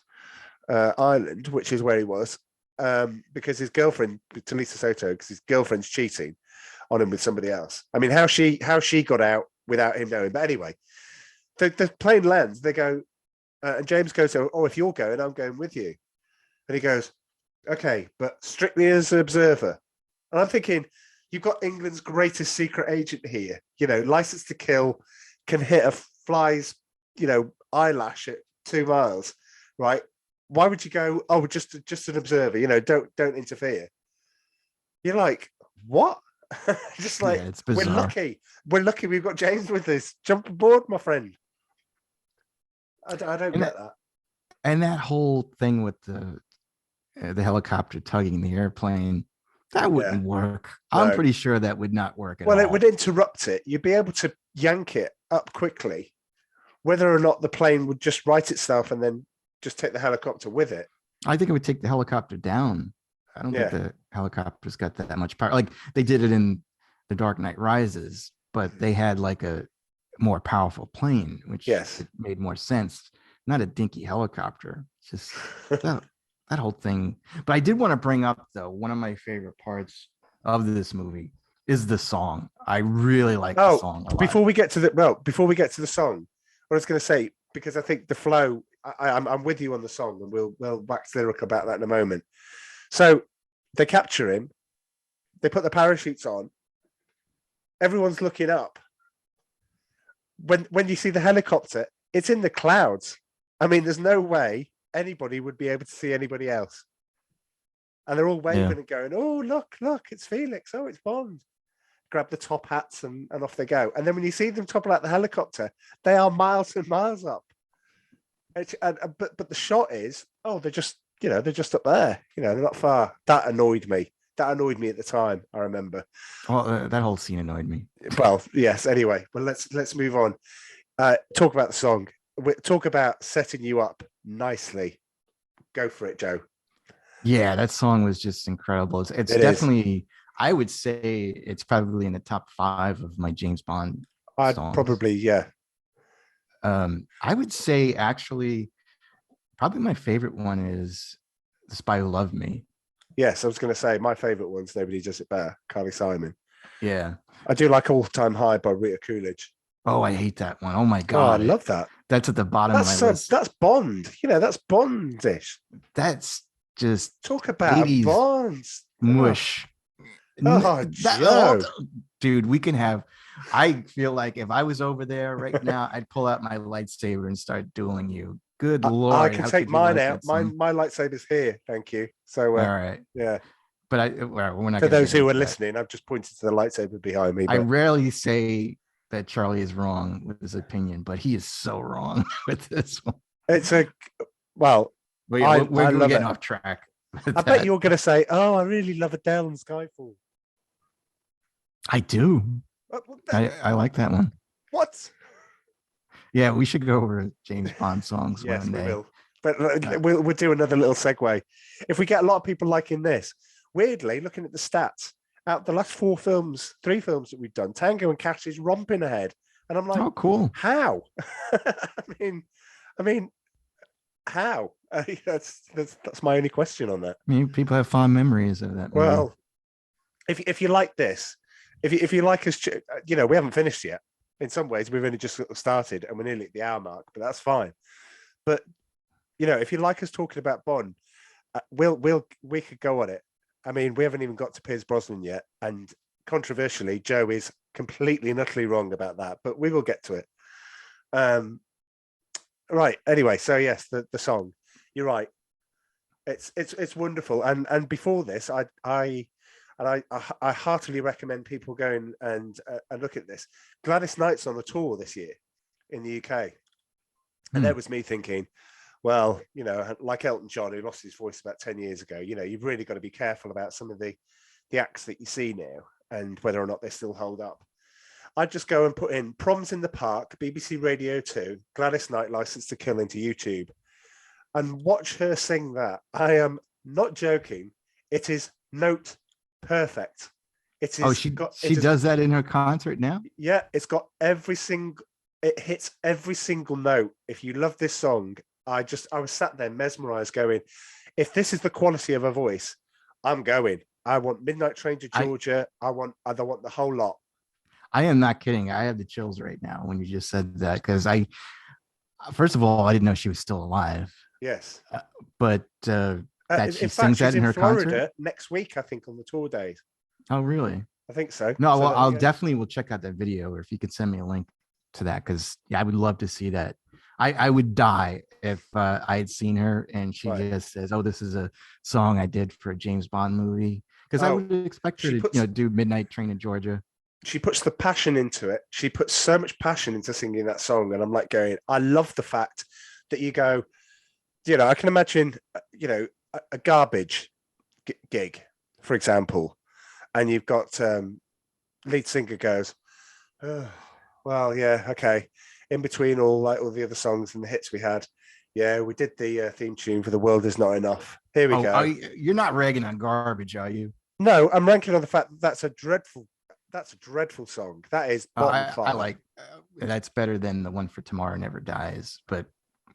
Island, which is where he was, because his girlfriend, Talisa Soto, because his girlfriend's cheating on him with somebody else. I mean, how she got out without him knowing. But anyway, the plane lands. They go, and James goes, oh, if you're going, I'm going with you. And he goes, okay, but strictly as an observer. And I'm thinking, you've got England's greatest secret agent here. License to kill, can hit a fly's, eyelash at 2 miles, right? Why would you go, oh, just an observer, don't interfere. You're like, what? Just like,
it's bizarre.
We're lucky we've got James with us. Jump aboard, my friend. I don't get that.
And that whole thing with the helicopter tugging the airplane, that wouldn't work. No. I'm pretty sure that would not work at all.
Well, it would interrupt it. You'd be able to yank it up quickly. Whether or not the plane would just right itself and then just take the helicopter with it.
I think it would take the helicopter down. I don't think the helicopter's got that much power. Like they did it in The Dark Knight Rises, but they had like a more powerful plane, which made more sense. Not a dinky helicopter. Just that whole thing. But I did want to bring up, though, one of my favorite parts of this movie is the song. I really like the song a lot.
Before we get to the song, what I was going to say, because I think the flow, I'm with you on the song, and we'll wax lyric about that in a moment. So they capture him, they put the parachutes on, everyone's looking up. When you see the helicopter, it's in the clouds. I mean, there's no way anybody would be able to see anybody else. And they're all waving and going, oh, look, it's Felix. Oh, it's Bond. Grab the top hats and off they go. And then when you see them topple out the helicopter, they are miles and miles up. But the shot is, they're just up there. They're not far. That annoyed me. That annoyed me at the time, I remember.
Well, that whole scene annoyed me.
Well, yes. Anyway, well, let's move on. Talk about the song. Talk about setting you up nicely. Go for it, Joe.
Yeah, that song was just incredible. It's definitely, I would say it's probably in the top 5 of my James Bond songs.
Probably, yeah.
I would say actually, probably my favorite one is The Spy Who Loved Me.
Yes, I was going to say my favorite one's Nobody Does It Better, Carly Simon.
Yeah.
I do like All Time High by Rita Coolidge.
Oh, I hate that one. Oh my God.
I love that.
That's at the bottom of my list.
That's Bond. That's Bondish.
That's just
talk about Bond
mush.
Joe.
Dude, we can have. I feel like if I was over there right now, I'd pull out my lightsaber and start dueling you. Good Lord.
I can take mine out. My lightsaber's here. Thank you. So,
all right.
Yeah.
But we're not.
For those who are listening, I've just pointed to the lightsaber behind me.
I rarely say that Charlie is wrong with his opinion, but he is so wrong with this one.
It's we're getting off track. I bet you're going to say, "Oh, I really love Adele and Skyfall."
I do. I like that one.
What?
Yeah, we should go over James Bond songs
Yes,
one
we
day.
will. But we'll do another little segue. If we get a lot of people liking this, weirdly, looking at the stats, out the last three films that we've done, Tango and Cash is romping ahead. And I'm like,
Oh, cool.
how? I mean, how? That's my only question on that.
I mean, people have fond memories of that movie.
Well, if you like this, if you like us, we haven't finished yet. In some ways, we've only just sort of started, and we're nearly at the hour mark, but that's fine. But if you like us talking about Bond, we could go on it. I mean, we haven't even got to Piers Brosnan yet, and controversially, Joe is completely and utterly wrong about that, but we will get to it. Right. Anyway, so yes, the song. You're right. It's wonderful. And before this, I heartily recommend people going and look at this. Gladys Knight's on the tour this year in the UK, and that was me thinking, well, like Elton John, who lost his voice about 10 years ago. You've really got to be careful about some of the acts that you see now and whether or not they still hold up. I'd just go and put in Proms in the Park, BBC Radio 2, Gladys Knight, License to Kill into YouTube, and watch her sing that. I am not joking. It is note perfect. It is.
Oh, she does that in her concert now?
Yeah, it hits every single note. If you love this song, I was sat there mesmerized going, if this is the quality of her voice, I'm going. I want Midnight Train to Georgia. I want the whole lot.
I am not kidding. I have the chills right now when you just said that, because first of all, I didn't know she was still alive.
Yes.
But that she
in
sings
fact,
that
she's
in her
Florida
concert
next week, I think, on the tour days.
Oh, really?
I think so.
No,
so
well, I'll definitely will check out that video, or if you could send me a link to that, because I would love to see that. I would die if I had seen her and she just says, "Oh, this is a song I did for a James Bond movie," because I would expect her to do Midnight Train in Georgia.
She puts the passion into it. She puts so much passion into singing that song, and I'm like going, I love the fact that you go, I can imagine, a garbage gig, for example, and you've got lead singer goes, oh, well, yeah, okay. In between all the other songs and the hits we had, yeah, we did the theme tune for The World Is Not Enough. Here we go.
You're not ragging on garbage, are you?
No, I'm ranking on the fact that's a dreadful song. That is bottom five.
I like that's better than the one for Tomorrow Never Dies. But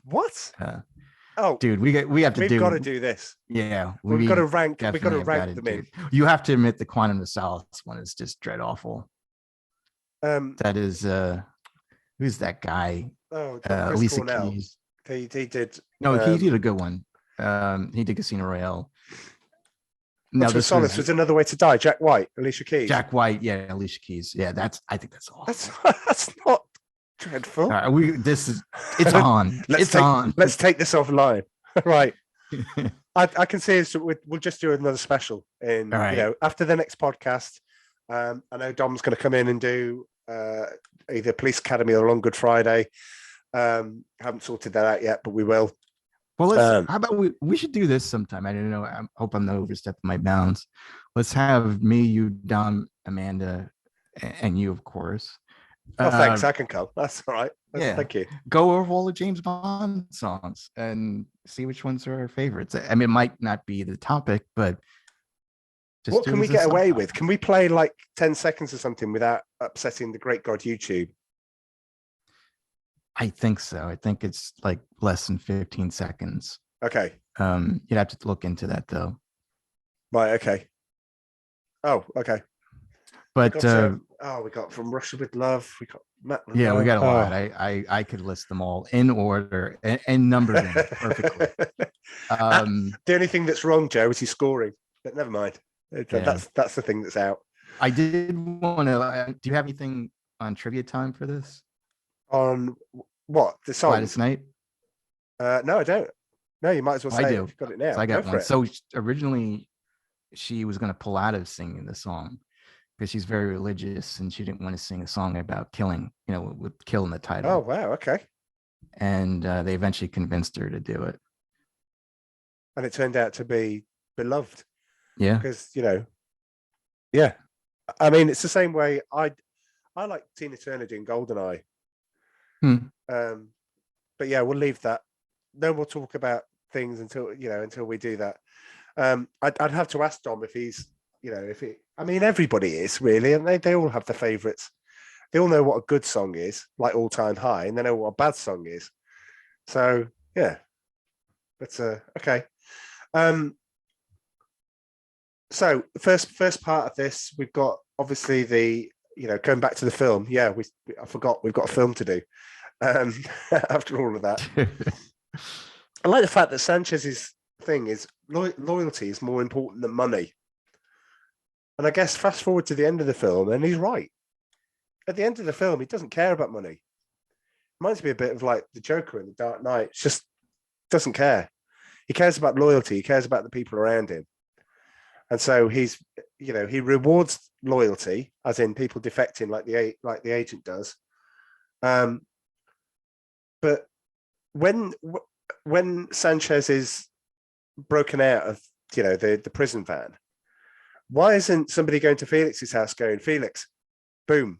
what?
Dude, we've got to
do this.
Yeah,
we've got to rank. We've got to rank them in.
You have to admit the Quantum of Solace one is just dread awful. That is who's that guy?
Oh,
Alicia
Cornell.
Keys.
He did.
No, he did a good one. He did Casino Royale.
No, this Solace was Another Way to Die. Jack White, Alicia Keys.
Jack White, yeah, Alicia Keys. Yeah, I think that's awful.
That's not dreadful.
All right, it's on.
Let's take this offline. Right. I can see we'll just do another special in after the next podcast. I know Dom's going to come in and do either Police Academy or on Good Friday. Haven't sorted that out yet, but we will.
Well, how about we should do this sometime. I don't know. I hope I'm not overstepping my bounds. Let's have me, you, Dom, Amanda, and you, of course.
Oh, thanks. I can come. That's all right. Thank you.
Go over all the James Bond songs and see which ones are our favorites. I mean, it might not be the topic, but
what can we get away with? Can we play like 10 seconds or something without upsetting the great God YouTube?
I think so. I think it's like less than 15 seconds.
Okay.
You'd have to look into that though.
Right. Okay. Oh, okay.
But
we got From Russia with Love. We got Matt.
Yeah, we got a lot. I could list them all in order and number them perfectly.
The only thing that's wrong, Joe, is he's scoring. But never mind. That's the thing that's out.
I did want to. Do you have anything on trivia time for this?
On what? The song?
Gladys Knight?
No, I don't. No, you might as well say
I do.
If you've got it now.
So I got one. So originally, she was going to pull out of singing the song because she's very religious and she didn't want to sing a song about killing, with kill in the title.
Oh, wow. Okay.
And they eventually convinced her to do it.
And it turned out to be beloved.
Yeah.
Because, yeah. I mean, it's the same way I like Tina Turner doing Goldeneye. But yeah, we'll leave that. No more talk about things until we do that. I'd have to ask Dom if he's, if he. I mean, everybody is really, and they all have their favourites. They all know what a good song is, like All Time High, and they know what a bad song is. So yeah, but okay. So first part of this, we've got obviously the going back to the film. Yeah, I forgot we've got a film to do. After all of that, I like the fact that Sanchez's thing is loyalty is more important than money. And I guess fast forward to the end of the film, and he's right. At the end of the film, he doesn't care about money. Reminds me a bit of like the Joker in The Dark Knight. It's just doesn't care. He cares about loyalty. He cares about the people around him. And so he rewards loyalty, as in people defecting like the agent does. But when Sanchez is broken out of the prison van, why isn't somebody going to Felix's house going, Felix, boom,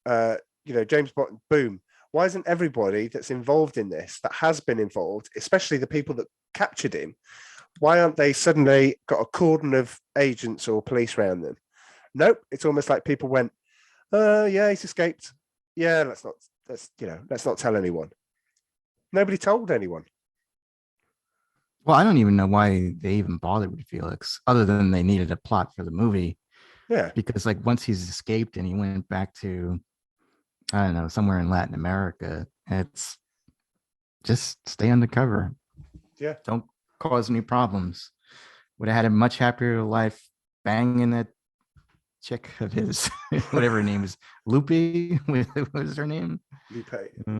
James Bond, boom? Why isn't everybody that's involved in this, that has been involved, especially the people that captured him, why aren't they suddenly got a cordon of agents or police around them? Nope. It's almost like people went, yeah, he's escaped. Yeah, let's not tell anyone. Nobody told anyone.
Well, I don't even know why they even bothered with Felix, other than they needed a plot for the movie.
Yeah.
Because like once he's escaped and he went back to, I don't know, somewhere in Latin America, it's just stay undercover.
Yeah.
Don't cause any problems. Would have had a much happier life banging that chick of his, whatever her name is, Lupe. What was her name?
Lupe.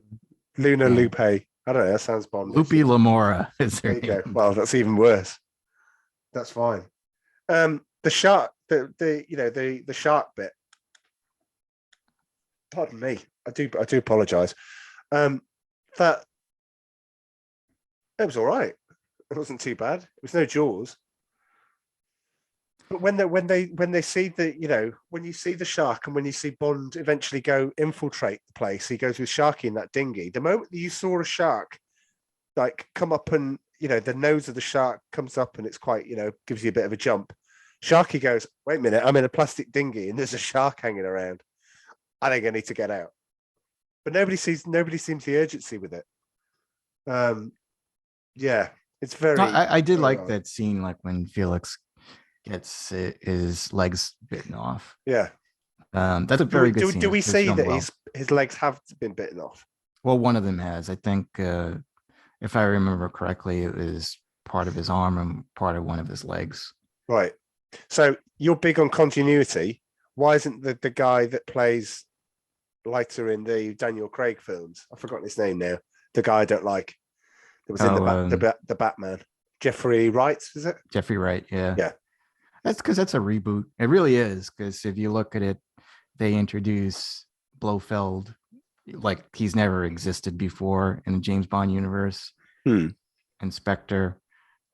Luna Lupe. I don't know. That sounds Bond.
Lupe Lamora is her
There you
name.
go. Well, that's even worse. That's fine. The shark, the shark bit. Pardon me. I do apologize. That it was all right. It wasn't too bad. It was no Jaws. But when they see when you see the shark and when you see Bond eventually go infiltrate the place, he goes with Sharky in that dinghy. The moment that you saw a shark like come up and the nose of the shark comes up and it's quite gives you a bit of a jump. Sharky goes, wait a minute, I'm in a plastic dinghy and there's a shark hanging around. I think I need to get out. But nobody seems the urgency with it. Yeah, it's very.
I did like that scene, like when Felix gets his legs bitten off.
Yeah,
that's a very good scene.
Do we see that his legs have been bitten off?
Well, one of them has. I think, if I remember correctly, it was part of his arm and part of one of his legs.
Right. So you're big on continuity. Why isn't the guy that plays Leiter in the Daniel Craig films? I've forgotten his name now. The guy I don't like. It was in the Batman. Jeffrey Wright, is it?
Jeffrey Wright, yeah.
Yeah.
That's because that's a reboot. It really is, because if you look at it, they introduce Blofeld like he's never existed before in the James Bond universe. Inspector.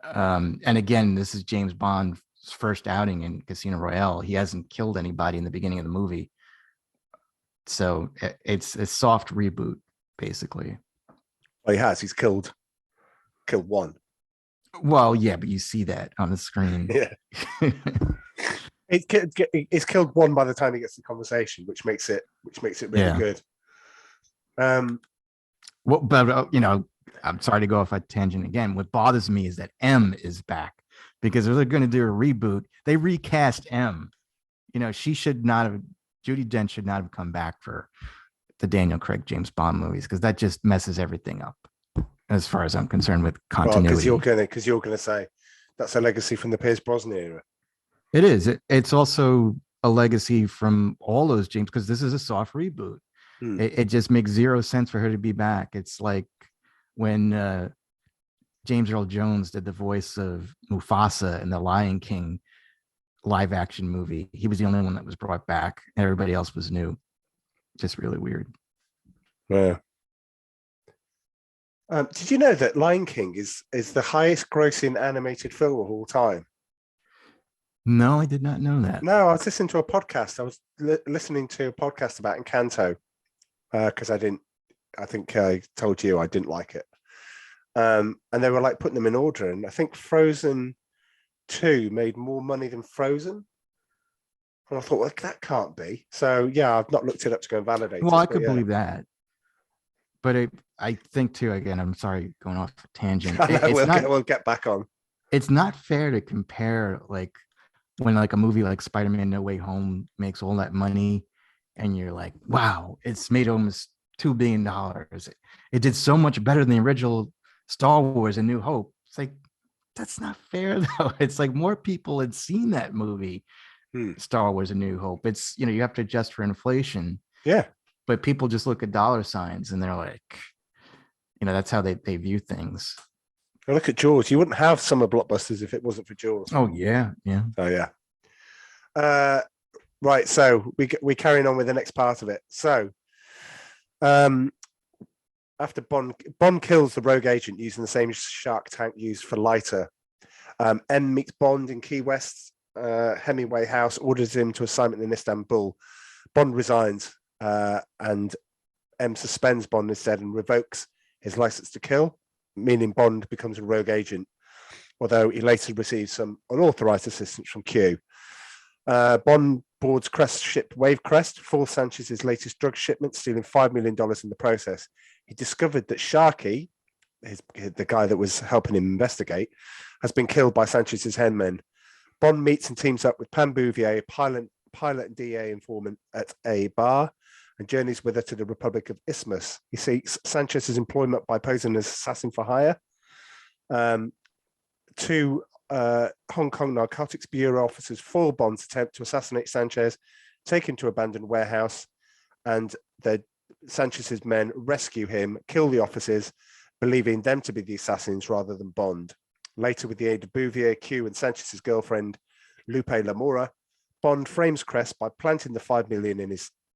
And again, this is James Bond's first outing in Casino Royale. He hasn't killed anybody in the beginning of the movie. So it's a soft reboot, basically.
Well, he has. He's killed one.
Well, yeah, but you see that on the screen.
Yeah. He's killed one by the time he gets the conversation, which makes it really good.
Well, but I'm sorry to go off a tangent again. What bothers me is that M is back, because if they're going to do a reboot, they recast M. She should not have. Judi Dench should not have come back for the Daniel Craig James Bond movies, because that just messes everything up, as far as I'm concerned, with continuity.
Because you're gonna say that's a legacy from the Pierce Brosnan era.
It is. It's also a legacy from all those James, because this is a soft reboot. It just makes zero sense for her to be back. It's like when James Earl Jones did the voice of Mufasa in the Lion King live action movie. He was the only one that was brought back. Everybody else was new. Just really weird.
Yeah. Did you know that Lion King is the highest grossing animated film of all time?
No, I did not know that.
No, I was listening to a podcast. I was listening to a podcast about Encanto because I didn't I think I told you I didn't like it. And they were like putting them in order. And I think Frozen 2 made more money than Frozen. And I thought, well, that can't be. So yeah, I've not looked it up to go and validate it.
Well, I
but
could
yeah.
believe that. But I think too, again, I'm sorry, going off a tangent.
I know,
It's
we'll get back on.
it's not fair to compare like when like a movie like Spider-Man No Way Home makes all that money and you're like, wow, it's made almost $2 billion. It did so much better than the original Star Wars A New Hope. It's like, that's not fair though. It's like more people had seen that movie, Star Wars A New Hope. It's, you have to adjust for inflation.
Yeah.
But people just look at dollar signs and they're like, that's how they view things.
Well, look at Jaws. You wouldn't have summer blockbusters if it wasn't for Jaws.
Oh yeah.
Oh yeah. Right. So we carrying on with the next part of it. So, after Bond kills the rogue agent using the same shark tank used for lighter, M meets Bond in Key West. Hemingway House orders him to assignment in Istanbul. Bond resigns, and M suspends Bond instead and revokes his license to kill, meaning Bond becomes a rogue agent, although he later receives some unauthorized assistance from Q. Bond boards Crest ship Wavecrest, fools Sanchez's latest drug shipment, stealing $5 million in the process. He discovered that Sharkey, the guy that was helping him investigate, has been killed by Sanchez's henmen. Bond meets and teams up with Pam Bouvier, a pilot and DA informant at a bar, and journeys with her to the Republic of Isthmus. He seeks Sanchez's employment by posing as assassin for hire. Two Hong Kong Narcotics Bureau officers foil Bond's attempt to assassinate Sanchez, take him to an abandoned warehouse, and Sanchez's men rescue him, kill the officers, believing them to be the assassins rather than Bond. Later, with the aid of Bouvier, Q, and Sanchez's girlfriend, Lupe Lamora, Bond frames Crest by planting the $5 million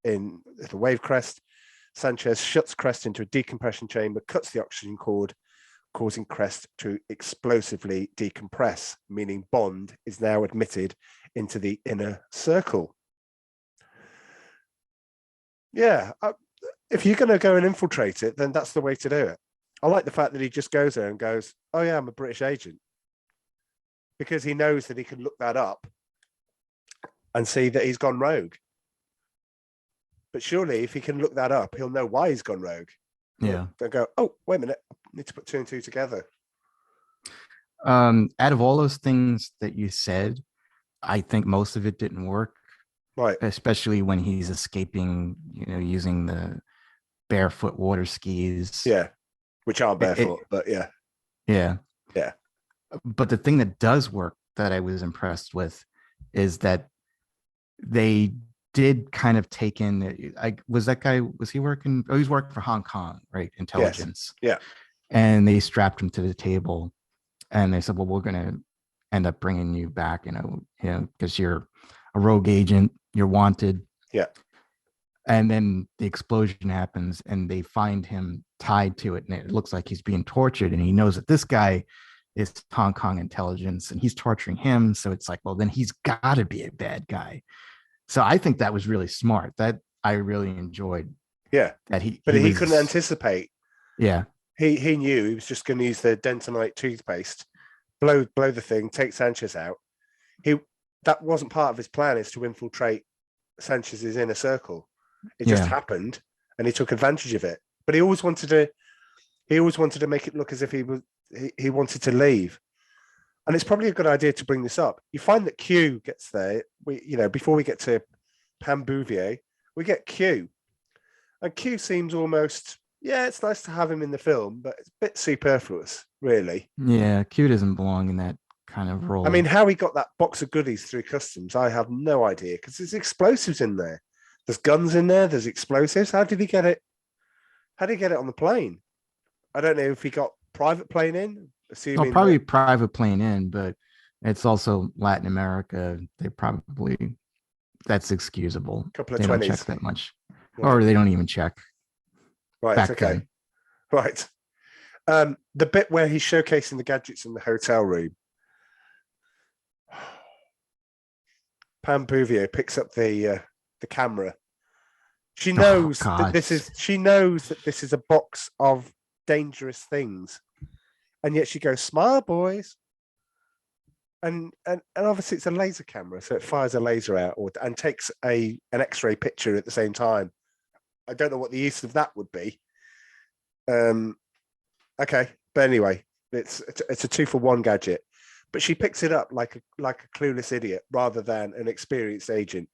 in the Wavecrest. Sanchez shuts Crest into a decompression chamber, cuts the oxygen cord, causing Crest to explosively decompress, meaning Bond is now admitted into the inner circle. Yeah, if you're going to go and infiltrate it, then that's the way to do it. I like the fact that he just goes there and goes, oh yeah, I'm a British agent. Because he knows that he can look that up and see that he's gone rogue. But surely if he can look that up, he'll know why he's gone rogue.
Yeah.
They'll go, oh, wait a minute, I need to put 2 and 2 together.
Out of all those things that you said, I think most of it didn't work.
Right.
Especially when he's escaping, using the barefoot water skis.
Yeah. Which aren't barefoot, but yeah.
Yeah.
Yeah.
But the thing that does work that I was impressed with is that they did kind of take in, was he working? Oh, he's working for Hong Kong, right? Intelligence.
Yes. Yeah.
And they strapped him to the table and they said, well, we're going to end up bringing you back, because you're a rogue agent, you're wanted.
Yeah.
And then the explosion happens and they find him tied to it. And it looks like he's being tortured. And he knows that this guy is Hong Kong intelligence and he's torturing him. So it's like, well, then he's got to be a bad guy. So I think that was really smart. That I really enjoyed.
Yeah.
That he
couldn't anticipate.
Yeah.
He knew he was just going to use the dentonite toothpaste, blow the thing, take Sanchez out. That wasn't part of his plan, is to infiltrate Sanchez's inner circle. It just happened, and he took advantage of it. But he always wanted to make it look as if he wanted to leave. And it's probably a good idea to bring this up. You find that Q gets there. Before we get to Pam Bouvier, we get Q, and Q seems almost, it's nice to have him in the film, but it's a bit superfluous, really.
Yeah, Q doesn't belong in that kind of role.
I mean, how he got that box of goodies through customs, I have no idea, because there's explosives in there. There's guns in there. There's explosives. How did he get it? How did he get it on the plane? I don't know if he got private plane in. Assuming
probably private plane in, but it's also Latin America. That's excusable.
A couple of
they
20s.
Don't check that much,
Right.
or they don't even check.
Right.
Back
Okay.
then.
Right. The bit where he's showcasing the gadgets in the hotel room. Pam Bouvier picks up the camera, She knows that
God.
she knows that this is a box of dangerous things, and yet she goes, "Smile, boys." And obviously it's a laser camera, so it fires a laser out and takes an X-ray picture at the same time. I don't know what the use of that would be. Okay, but anyway, it's a 2-for-1 gadget. But she picks it up like a clueless idiot rather than an experienced agent.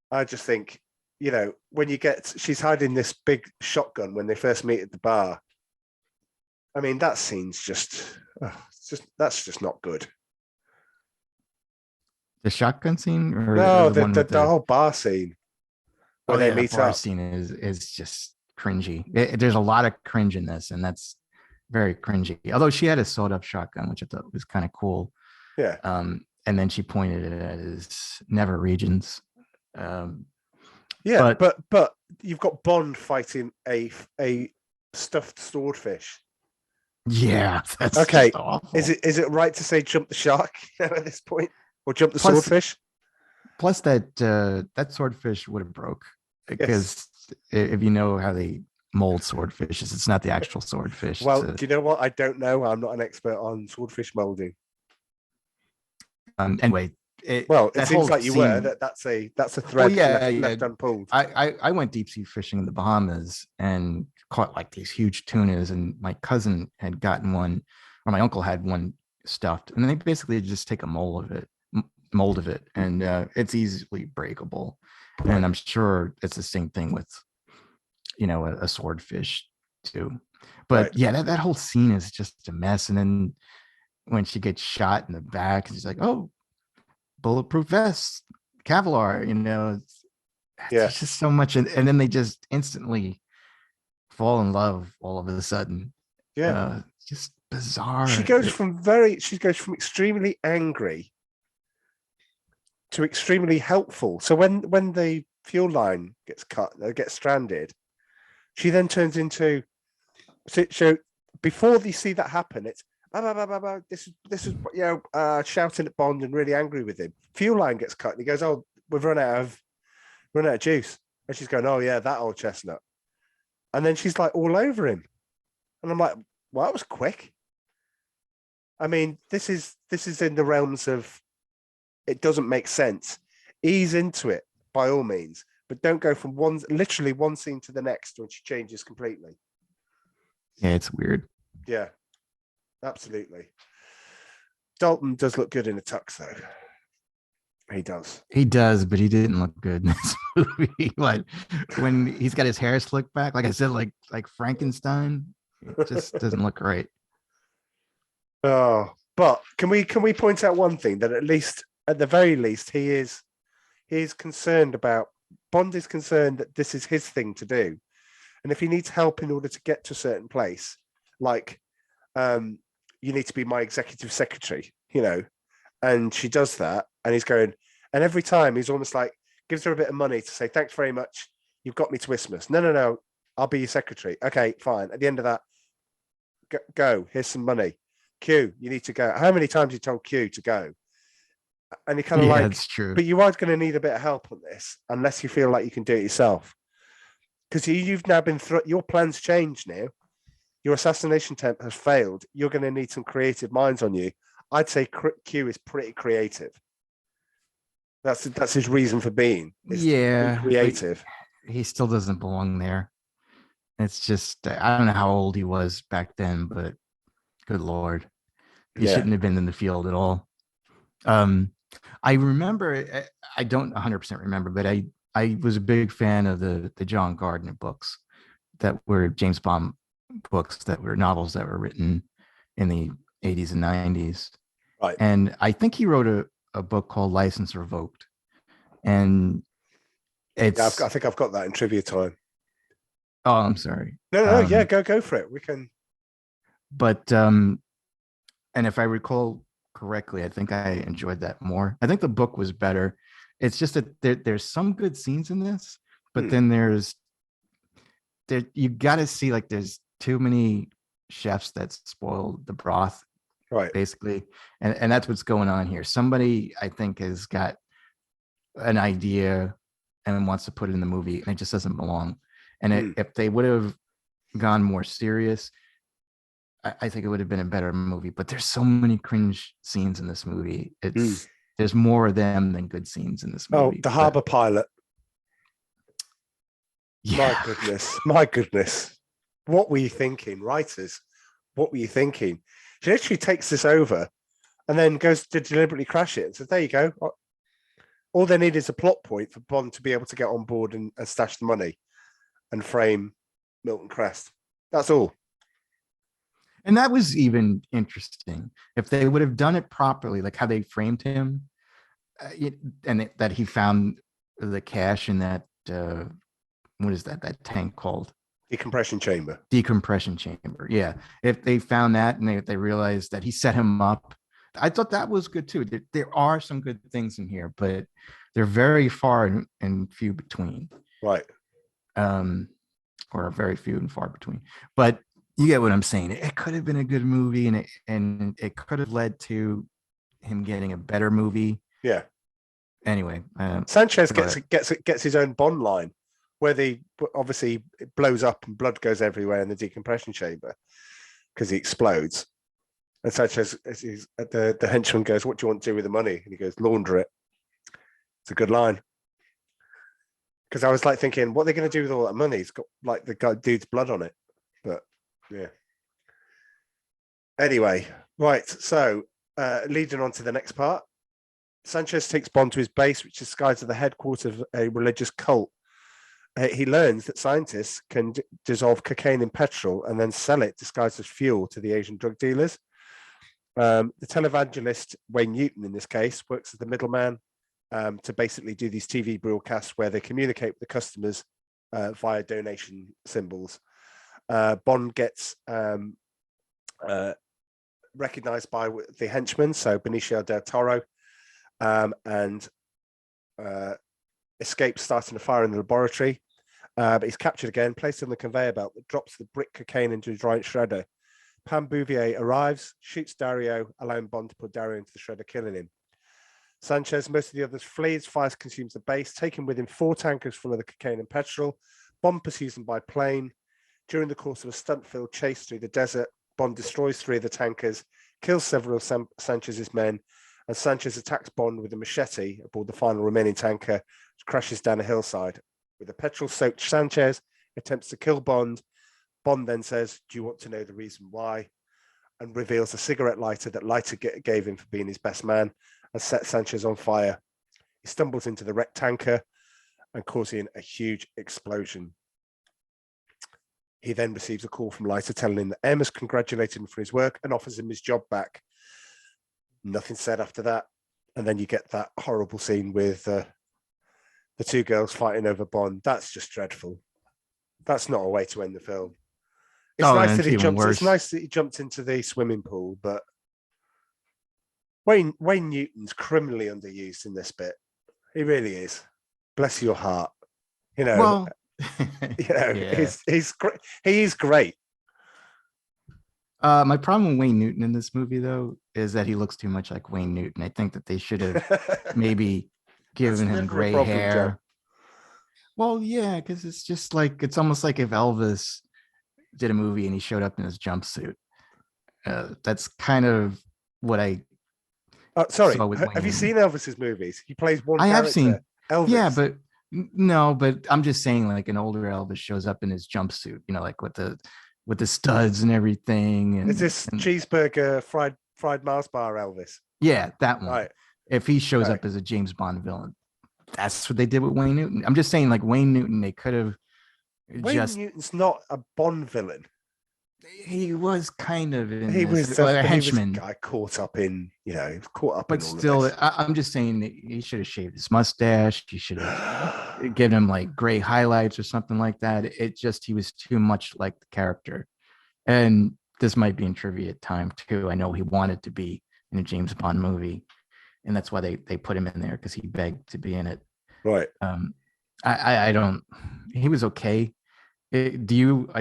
I just think, when she's hiding this big shotgun when they first meet at the bar. I mean, that scene's that's just not good.
The shotgun scene, or
No,
the one with
the whole bar scene where they
the
meet
bar
up.
scene is just cringy. There's a lot of cringe in this, and that's very cringy. Although she had a sawed-up shotgun, which I thought was kind of cool.
Yeah.
And then she pointed it at his never regions.
Yeah, but you've got Bond fighting a stuffed swordfish.
Yeah, that's
okay.
just awful.
Is it right to say jump the shark at this point, or jump the swordfish?
Plus, that swordfish would have broke, because if you know how they mold swordfishes, it's not the actual swordfish.
Well, do you know what? I don't know. I'm not an expert on swordfish molding.
Anyway,
it seems like you were. That's a thread left unpulled.
I went deep sea fishing in the Bahamas and caught like these huge tunas, and my cousin had gotten one, or my uncle had one stuffed, and they basically just take a mold of it, and it's easily breakable. And I'm sure it's the same thing with a swordfish too. But yeah, that whole scene is just a mess. And then when she gets shot in the back, she's like, "Oh, bulletproof vest, Kevlar," it's just so much. And then they just instantly fall in love all of a sudden.
Yeah.
Just bizarre.
She goes from extremely angry to extremely helpful. So when the fuel line gets cut, gets stranded, she then turns into, so before they see that happen, it's this is shouting at Bond and really angry with him. Fuel line gets cut and he goes, "Oh, we've run out of juice." And she's going, "Oh yeah, that old chestnut." And then she's like all over him. And I'm like, well, that was quick. I mean, this is in the realms of, it doesn't make sense. Ease into it by all means, but don't go from literally one scene to the next when she changes completely.
Yeah, it's weird.
Yeah, absolutely. Dalton does look good in a tux, though. He does,
but he didn't look good in this movie. Like when he's got his hair slicked back, like I said, like Frankenstein, it just doesn't look right.
Oh, but can we point out one thing, that at the very least, he is concerned about, Bond is concerned that this is his thing to do, and if he needs help in order to get to a certain place, like you need to be my executive secretary, and she does that, and he's going, and every time he's almost like gives her a bit of money to say, "Thanks very much, you've got me to Christmas." No, I'll be your secretary. Okay, fine. At the end of that, go. Here's some money. Q, you need to go. How many times you told Q to go? And you're kind of
that's true.
But you are going to need a bit of help on this, unless you feel like you can do it yourself, because you've now been through. Your plans changed now. Your assassination attempt has failed. You're going to need some creative minds on you. I'd say Q is pretty creative. That's his reason for being.
Yeah,
creative.
He still doesn't belong there. It's just, I don't know how old he was back then, but good Lord, he shouldn't have been in the field at all. I remember, I don't 100% remember, but I was a big fan of the John Gardner books that were James Bond books, that were novels that were written in the 80s and 90s.
Right.
And I think he wrote a book called License Revoked. And it's...
I think I've got that in trivia time.
Oh, I'm sorry.
No, go for it. We can.
But, and if I recall correctly, I think I enjoyed that more. I think the book was better. It's just that there's some good scenes in this, but then you got to see, like, there's too many chefs that spoil the broth,
right?
Basically, and that's what's going on here. Somebody, I think, has got an idea and wants to put it in the movie, and it just doesn't belong. And
Hmm.
if they would have gone more serious, I think it would have been a better movie. But there's so many cringe scenes in this movie. There's more of them than good scenes in this movie.
Oh, the harbour pilot.
Yeah.
My goodness. What were you thinking, writers? What were you thinking? She literally takes this over and then goes to deliberately crash it. And says, there you go. All they need is a plot point for Bond to be able to get on board and stash the money and frame Milton Crest. That's all.
And that was even interesting. If they would have done it properly, like how they framed him, that he found the cash in that, what is that tank called?
Decompression chamber.
Yeah. If they found that and they realized that he set him up, I thought that was good too. There are some good things in here, but they're very far and few between.
Right.
Or very few and far between. But you get what I'm saying. It could have been a good movie, and it could have led to him getting a better movie.
Yeah.
Anyway,
Sanchez gets his own Bond line, where obviously it blows up and blood goes everywhere in the decompression chamber because he explodes. And Sanchez, the henchman goes, "What do you want to do with the money?" And he goes, "Launder it." It's a good line. Because I was like thinking, what are they going to do with all that money? It's got like the dude's blood on it. But yeah. Anyway, right. So leading on to the next part, Sanchez takes Bond to his base, which is disguised as the headquarters of a religious cult. He learns that scientists can dissolve cocaine in petrol and then sell it disguised as fuel to the Asian drug dealers. The televangelist, Wayne Newton in this case, works as the middleman to basically do these TV broadcasts where they communicate with the customers via donation symbols. Bond gets recognized by the henchmen, so Benicio del Toro, and escapes, starting a fire in the laboratory. But he's captured again, placed on the conveyor belt that drops the brick cocaine into a giant shredder. Pam Bouvier arrives, shoots Dario, allowing Bond to put Dario into the shredder, killing him. Sanchez, most of the others flees, fires consumes the base, taking with him 4 tankers full of the cocaine and petrol. Bond pursues them by plane. During the course of a stunt-filled chase through the desert, Bond destroys 3 of the tankers, kills several of Sanchez's men, and Sanchez attacks Bond with a machete aboard the final remaining tanker, which crashes down a hillside. With a petrol-soaked Sanchez attempts to kill Bond. Bond then says, "Do you want to know the reason why?" and reveals a cigarette lighter that Leiter gave him for being his best man and sets Sanchez on fire. He stumbles into the wrecked tanker and causing a huge explosion. He then receives a call from Leiter telling him that M has congratulated him for his work and offers him his job back. Nothing said after that. And then you get that horrible scene with the 2 girls fighting over Bond. That's just dreadful. That's not a way to end the film. It's nice that he jumped. It's nice that he jumped into the swimming pool, but Wayne Newton's criminally underused in this bit. He really is. Bless your heart. You know.
Well,
yeah. he's great. He is great.
My problem with Wayne Newton in this movie, though, is that he looks too much like Wayne Newton. I think that they should have maybe given him gray hair. Joe. Well, yeah, because it's almost like if Elvis did a movie and he showed up in his jumpsuit. That's kind of what I.
Sorry, have you seen Elvis's movies? He plays one.
I have seen
Elvis.
Yeah, but I'm just saying, like an older Elvis shows up in his jumpsuit, like with the studs and everything. And,
is this cheeseburger fried Mars bar Elvis?
Yeah, that one.
Right.
If he shows up as a James Bond villain, that's what they did with Wayne Newton. I'm just saying, like Wayne Newton, they could have. Wayne
Newton's not a Bond villain.
He was kind of in
he
this,
was
a henchman.
He was a guy caught up in, caught up.
But
in all
still,
of this.
I'm just saying that he should have shaved his mustache. He should have given him like gray highlights or something like that. He was too much like the character. And this might be in trivia time too. I know he wanted to be in a James Bond movie, and that's why they put him in there, because he begged to be in it.
Right.
I don't. He was okay. Are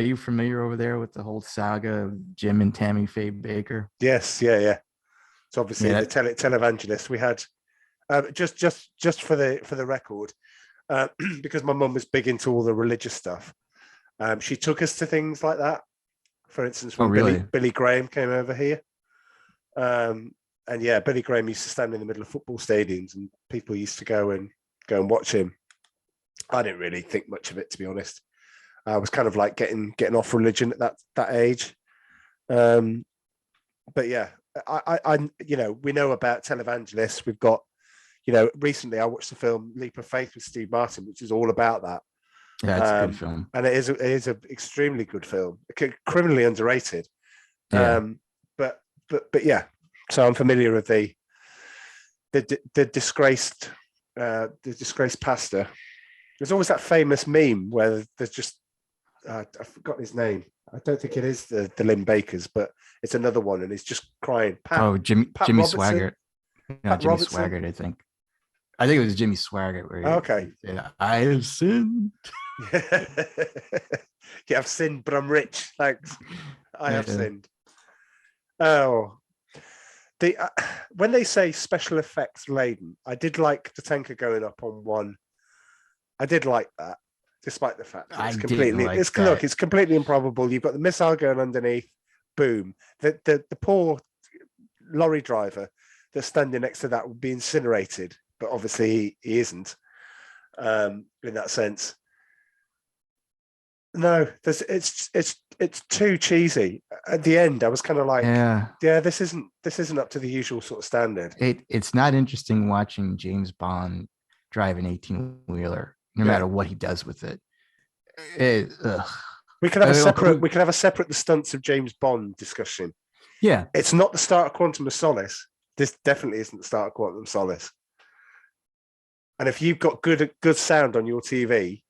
you familiar over there with the whole saga of Jim and Tammy Faye Baker?
Yes, yeah. So obviously the televangelist we had. Just for the record, because my mum was big into all the religious stuff. She took us to things like that. For instance, when Billy Graham came over here. And yeah, Billy Graham used to stand in the middle of football stadiums and people used to go and watch him. I didn't really think much of it, to be honest. I was kind of like getting off religion at that age. But yeah, I we know about televangelists. We've got, recently I watched the film Leap of Faith with Steve Martin, which is all about that.
Yeah, it's a good film.
And it is an extremely good film. Criminally underrated.
Yeah.
But yeah, so I'm familiar with the disgraced pastor. There's always that famous meme where there's just I've forgotten his name. I don't think it is the Lynn Bakers, but it's another one, and he's just crying.
Jimmy
Robertson?
Swaggart. No, Jimmy
Robertson?
Swaggart. I think it was Jimmy Swaggart.
Okay.
I have sinned.
Yeah, I've sinned, but I'm rich. Thanks. I have sinned. Oh, when they say special effects laden, I did like the tanker going up on one. I did like that, despite the fact that it's completely improbable. You've got the missile going underneath, boom. The poor lorry driver that's standing next to that would be incinerated, but obviously he isn't. In that sense, no, it's too cheesy. At the end, I was kind of like, yeah, this isn't up to the usual sort of standard.
It's not interesting watching James Bond drive an 18-wheeler, no matter what he does with it.
We could have a separate the stunts of James Bond discussion.
Yeah,
it's not the start of Quantum of Solace. This definitely isn't the start of Quantum of Solace. And if you've got good sound on your TV,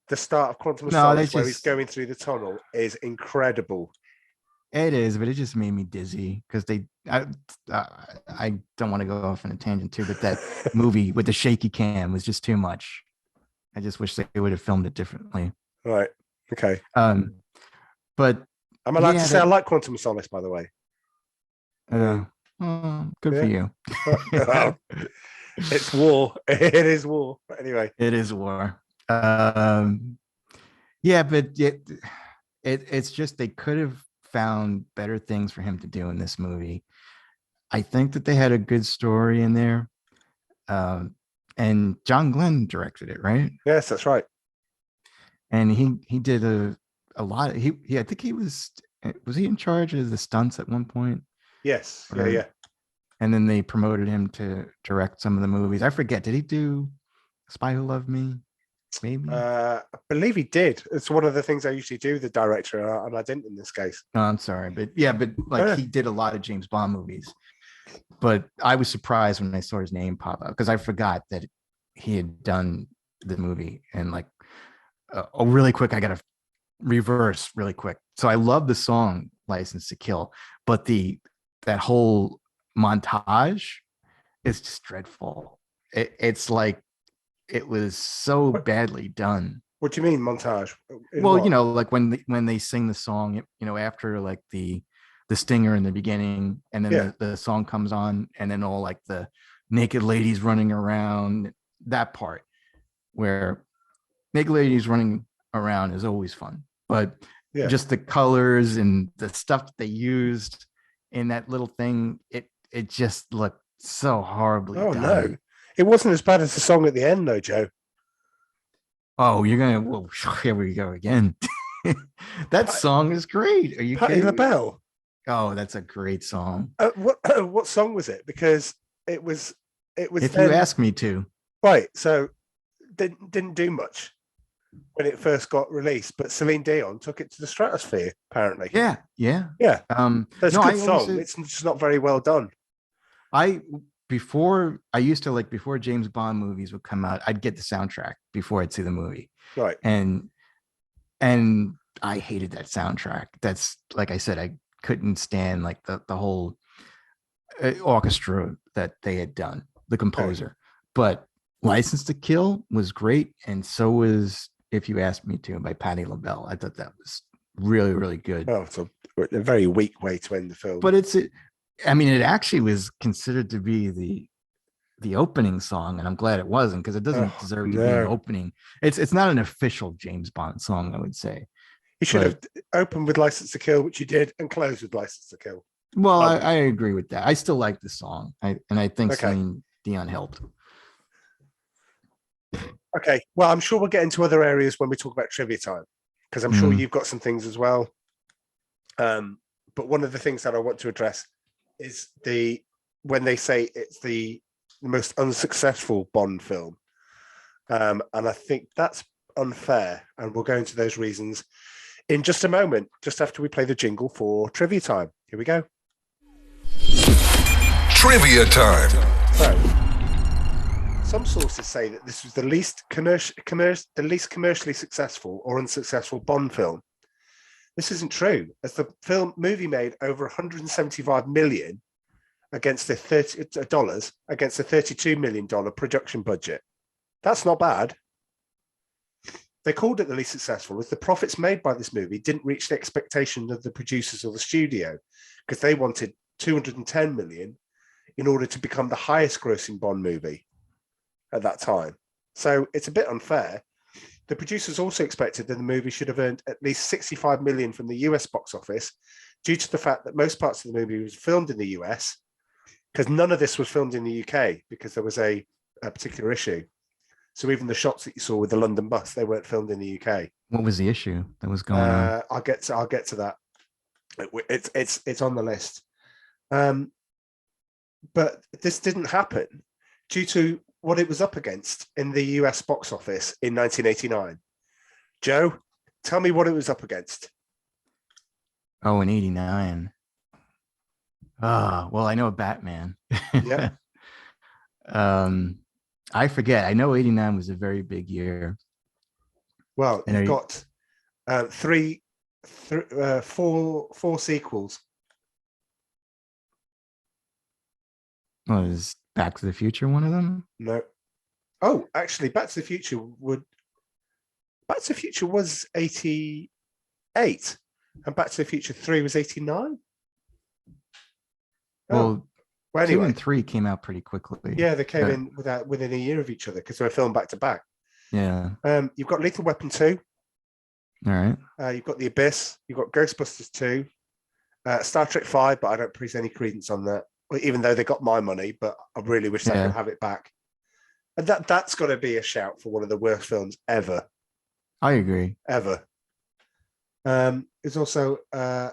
the start of Quantum of Solace, where he's going through the tunnel, is incredible.
It is, but it just made me dizzy because I don't want to go off on a tangent too, but that movie with the shaky cam was just too much. I just wish they would have filmed it differently.
Right. Okay.
But
I'm allowed to say I like Quantum of Solace, by the way.
Good for you.
It's war. It is war. But anyway,
it is war. But it's just they could have found better things for him to do in this movie. I think that they had a good story in there, and John Glenn directed it, right?
Yes, that's right.
And he did a lot. I think he was he in charge of the stunts at one point?
Yes. Yeah.
And then they promoted him to direct some of the movies. I forget. Did he do Spy Who Loved Me? Maybe.
I believe he did. It's one of the things I usually do, the director, and I didn't in this case.
No, I'm sorry, but he did a lot of James Bond movies. But I was surprised when I saw his name pop up because I forgot that he had done the movie. And really quick, I got to reverse really quick. So I love the song "License to Kill," but that whole montage is just dreadful. It's like it was so badly done.
What do you mean montage?
Well, like when they sing the song, after like the stinger in the beginning, and then the song comes on, and then all like the naked ladies running around. That part where naked ladies running around is always fun, but just the colors and the stuff that they used in that little thing, it just looked so horribly done. No.
It wasn't as bad as the song at the end, though, Joe.
Oh, well, here we go again. That song is great. Are you
Patti LaBelle?
Oh, that's a great song.
What song was it? Because it was.
If you ask me to.
Right. So didn't do much when it first got released, but Celine Dion took it to the stratosphere, apparently.
Yeah.
That's a good song. It's just not very well done.
Before James Bond movies would come out, I'd get the soundtrack before I'd see the movie.
Right.
And I hated that soundtrack. That's, like I said, I couldn't stand like the whole orchestra that they had done, the composer. Okay. But License to Kill was great, and so was If You Asked Me To by Patti LaBelle. I thought that was really, really good.
Oh, it's a very weak way to end the film.
But it actually was considered to be the opening song, and I'm glad it wasn't, because it doesn't
Oh,
deserve to be an
no.
opening. It's not an official James Bond song, I would say.
You should have
But
opened with License to Kill, which you did, and closed with License to Kill.
well,
Oh,
I agree with that. I still like the song. I think
okay.
Celine Dion helped.
Okay. Well, I'm sure we'll get into other areas when we talk about trivia time, because I'm sure you've got some things as well. But one of the things that I want to address is when they say it's the most unsuccessful Bond film. And I think that's unfair. And we'll go into those reasons in just a moment, just after we play the jingle for trivia time. Here we go.
Trivia time.
So, some sources say that this was the least commercially successful or unsuccessful Bond film. This isn't true, as the movie made over 175 million against the $32 million production budget. That's not bad. They called it the least successful as the profits made by this movie didn't reach the expectation of the producers or the studio, because they wanted 210 million in order to become the highest grossing Bond movie at that time. So it's a bit unfair. The producers also expected that the movie should have earned at least 65 million from the US box office, due to the fact that most parts of the movie was filmed in the US, because none of this was filmed in the UK because there was a particular issue. So even the shots that you saw with the London bus, they weren't filmed in the UK.
What was the issue that was going on?
I'll get to that. It's on the list. But this didn't happen due to what it was up against in the US box office in 1989. Joe, tell me what it was up against.
Oh, in 89. Well, I know Batman.
Yeah.
I forget. I know 89 was a very big year.
Well, you've got four sequels.
Oh, is Back to the Future one of them?
No. Oh, actually, Back to the Future was 88, and Back to the Future 3 was 89.
Well,
anyway,
2 and 3 came out pretty quickly.
Yeah, they came in within a year of each other because they were filmed back to back.
Yeah.
You've got Lethal Weapon 2.
All right.
You've got The Abyss. You've got Ghostbusters 2. Star Trek 5, but I don't place any credence on that, even though they got my money, but I really wish I could have it back. And that's got to be a shout for one of the worst films ever.
I agree.
Ever. There's also, I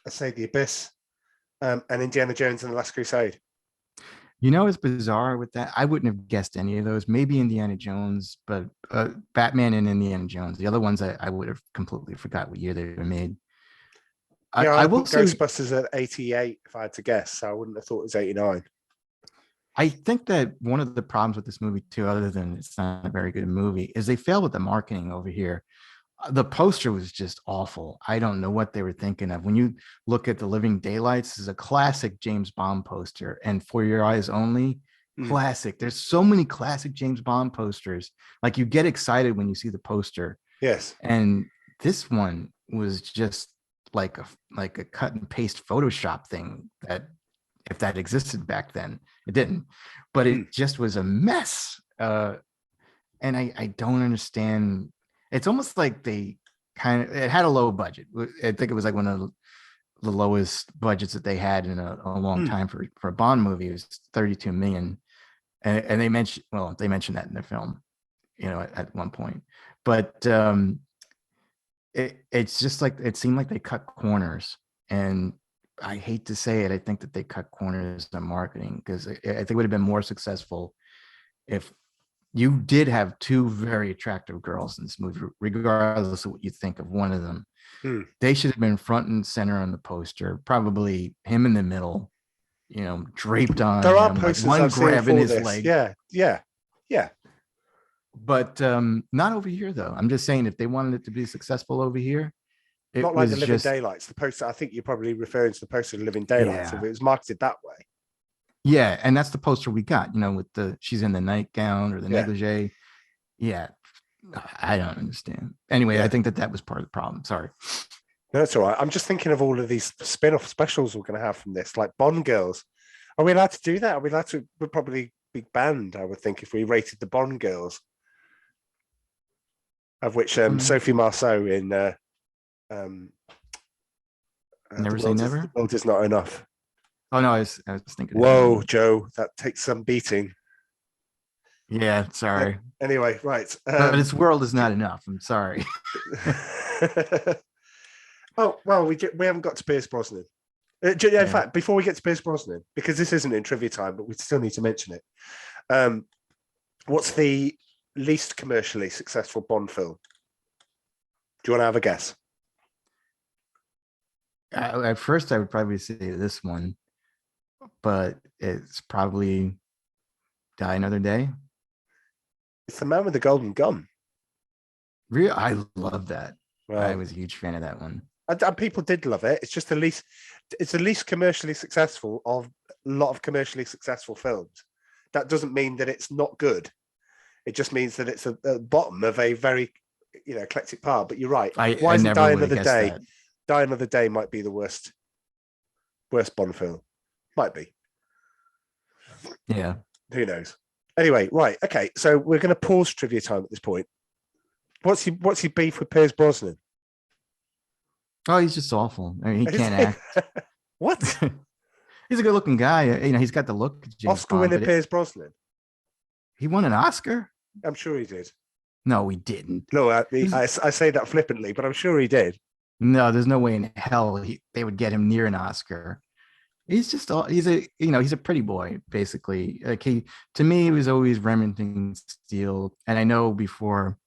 say, The Abyss, and Indiana Jones and the Last Crusade.
You know, it's bizarre with that. I wouldn't have guessed any of those. Maybe Indiana Jones, but Batman and Indiana Jones. The other ones I would have completely forgot what year they were made.
I will say Ghostbusters at 88 if I had to guess. So I wouldn't have thought it was 89.
I think that one of the problems with this movie too, other than it's not a very good movie, is they failed with the marketing over here. The poster was just awful. I don't know what they were thinking of. When you look at The Living Daylights, this is a classic James Bond poster, and For Your Eyes Only, classic. There's so many classic James Bond posters. Like, you get excited when you see the poster.
Yes.
And this one was just like a cut and paste Photoshop thing that, if that existed back then, it didn't. But it just was a mess. And I don't understand. It's almost like it had a low budget. I think it was like one of the lowest budgets that they had in a long time for a Bond movie. It was 32 million. And they mentioned that in the film, at one point. But it's just like, it seemed like they cut corners. And I hate to say it, I think that they cut corners on marketing, because I think it would have been more successful if you did have two very attractive girls in this movie, regardless of what you think of one of them. They should have been front and center on the poster, probably him in the middle, draped on.
There are posters,
like one grabbing his
this.
leg.
Yeah.
But not over here, though. I'm just saying, if they wanted it to be successful over here, it
not like
was
The Living Daylights. The poster, I think you're probably referring to the poster of Living Daylights. If it was marketed that way.
Yeah, and that's the poster we got, with she's in the nightgown or the negligee. Yeah, I don't understand. Anyway, I think that was part of the problem. Sorry.
No, that's all right. I'm just thinking of all of these spin-off specials we're going to have from this, like Bond Girls. Are we allowed to do that? Are we allowed to? We'd probably be banned, I would think, if we rated the Bond girls, of which Sophie Marceau in
Never
the
Say
world
Never.
the world is not enough.
Oh no, I was thinking.
Whoa, Joe, that takes some beating.
Yeah, sorry.
Anyway, right.
But its world is not enough. I'm sorry.
Oh well, we haven't got to Pierce Brosnan. In fact, before we get to Pierce Brosnan, because this isn't in trivia time, but we still need to mention it. What's the least commercially successful Bond film? Do you want to have a guess?
At first, I would probably say this one, but it's probably Die Another Day.
It's The Man with the Golden Gun.
Real, I love that.
Well,
I was a huge fan of that one.
and people did love it. It's just the least. It's the least commercially successful of a lot of commercially successful films. That doesn't mean that it's not good. It just means that it's a bottom of a very, eclectic part. But you're right. Why isn't Die Another Day? That. Die Another Day might be the worst Bond film. Might be.
Yeah.
Who knows? Anyway, right. Okay. So we're going to pause trivia time at this point. What's your beef with Pierce Brosnan?
Oh, he's just awful. I mean, he can't act.
What?
He's a good-looking guy. He's got the look.
Oscar winner Pierce Brosnan.
He won an Oscar?
I'm sure he did.
No, he didn't.
No, I say that flippantly, but I'm sure he did.
No, there's no way in hell they would get him near an Oscar. He's a pretty boy, basically. Like to me, he was always Remington Steele. And I know before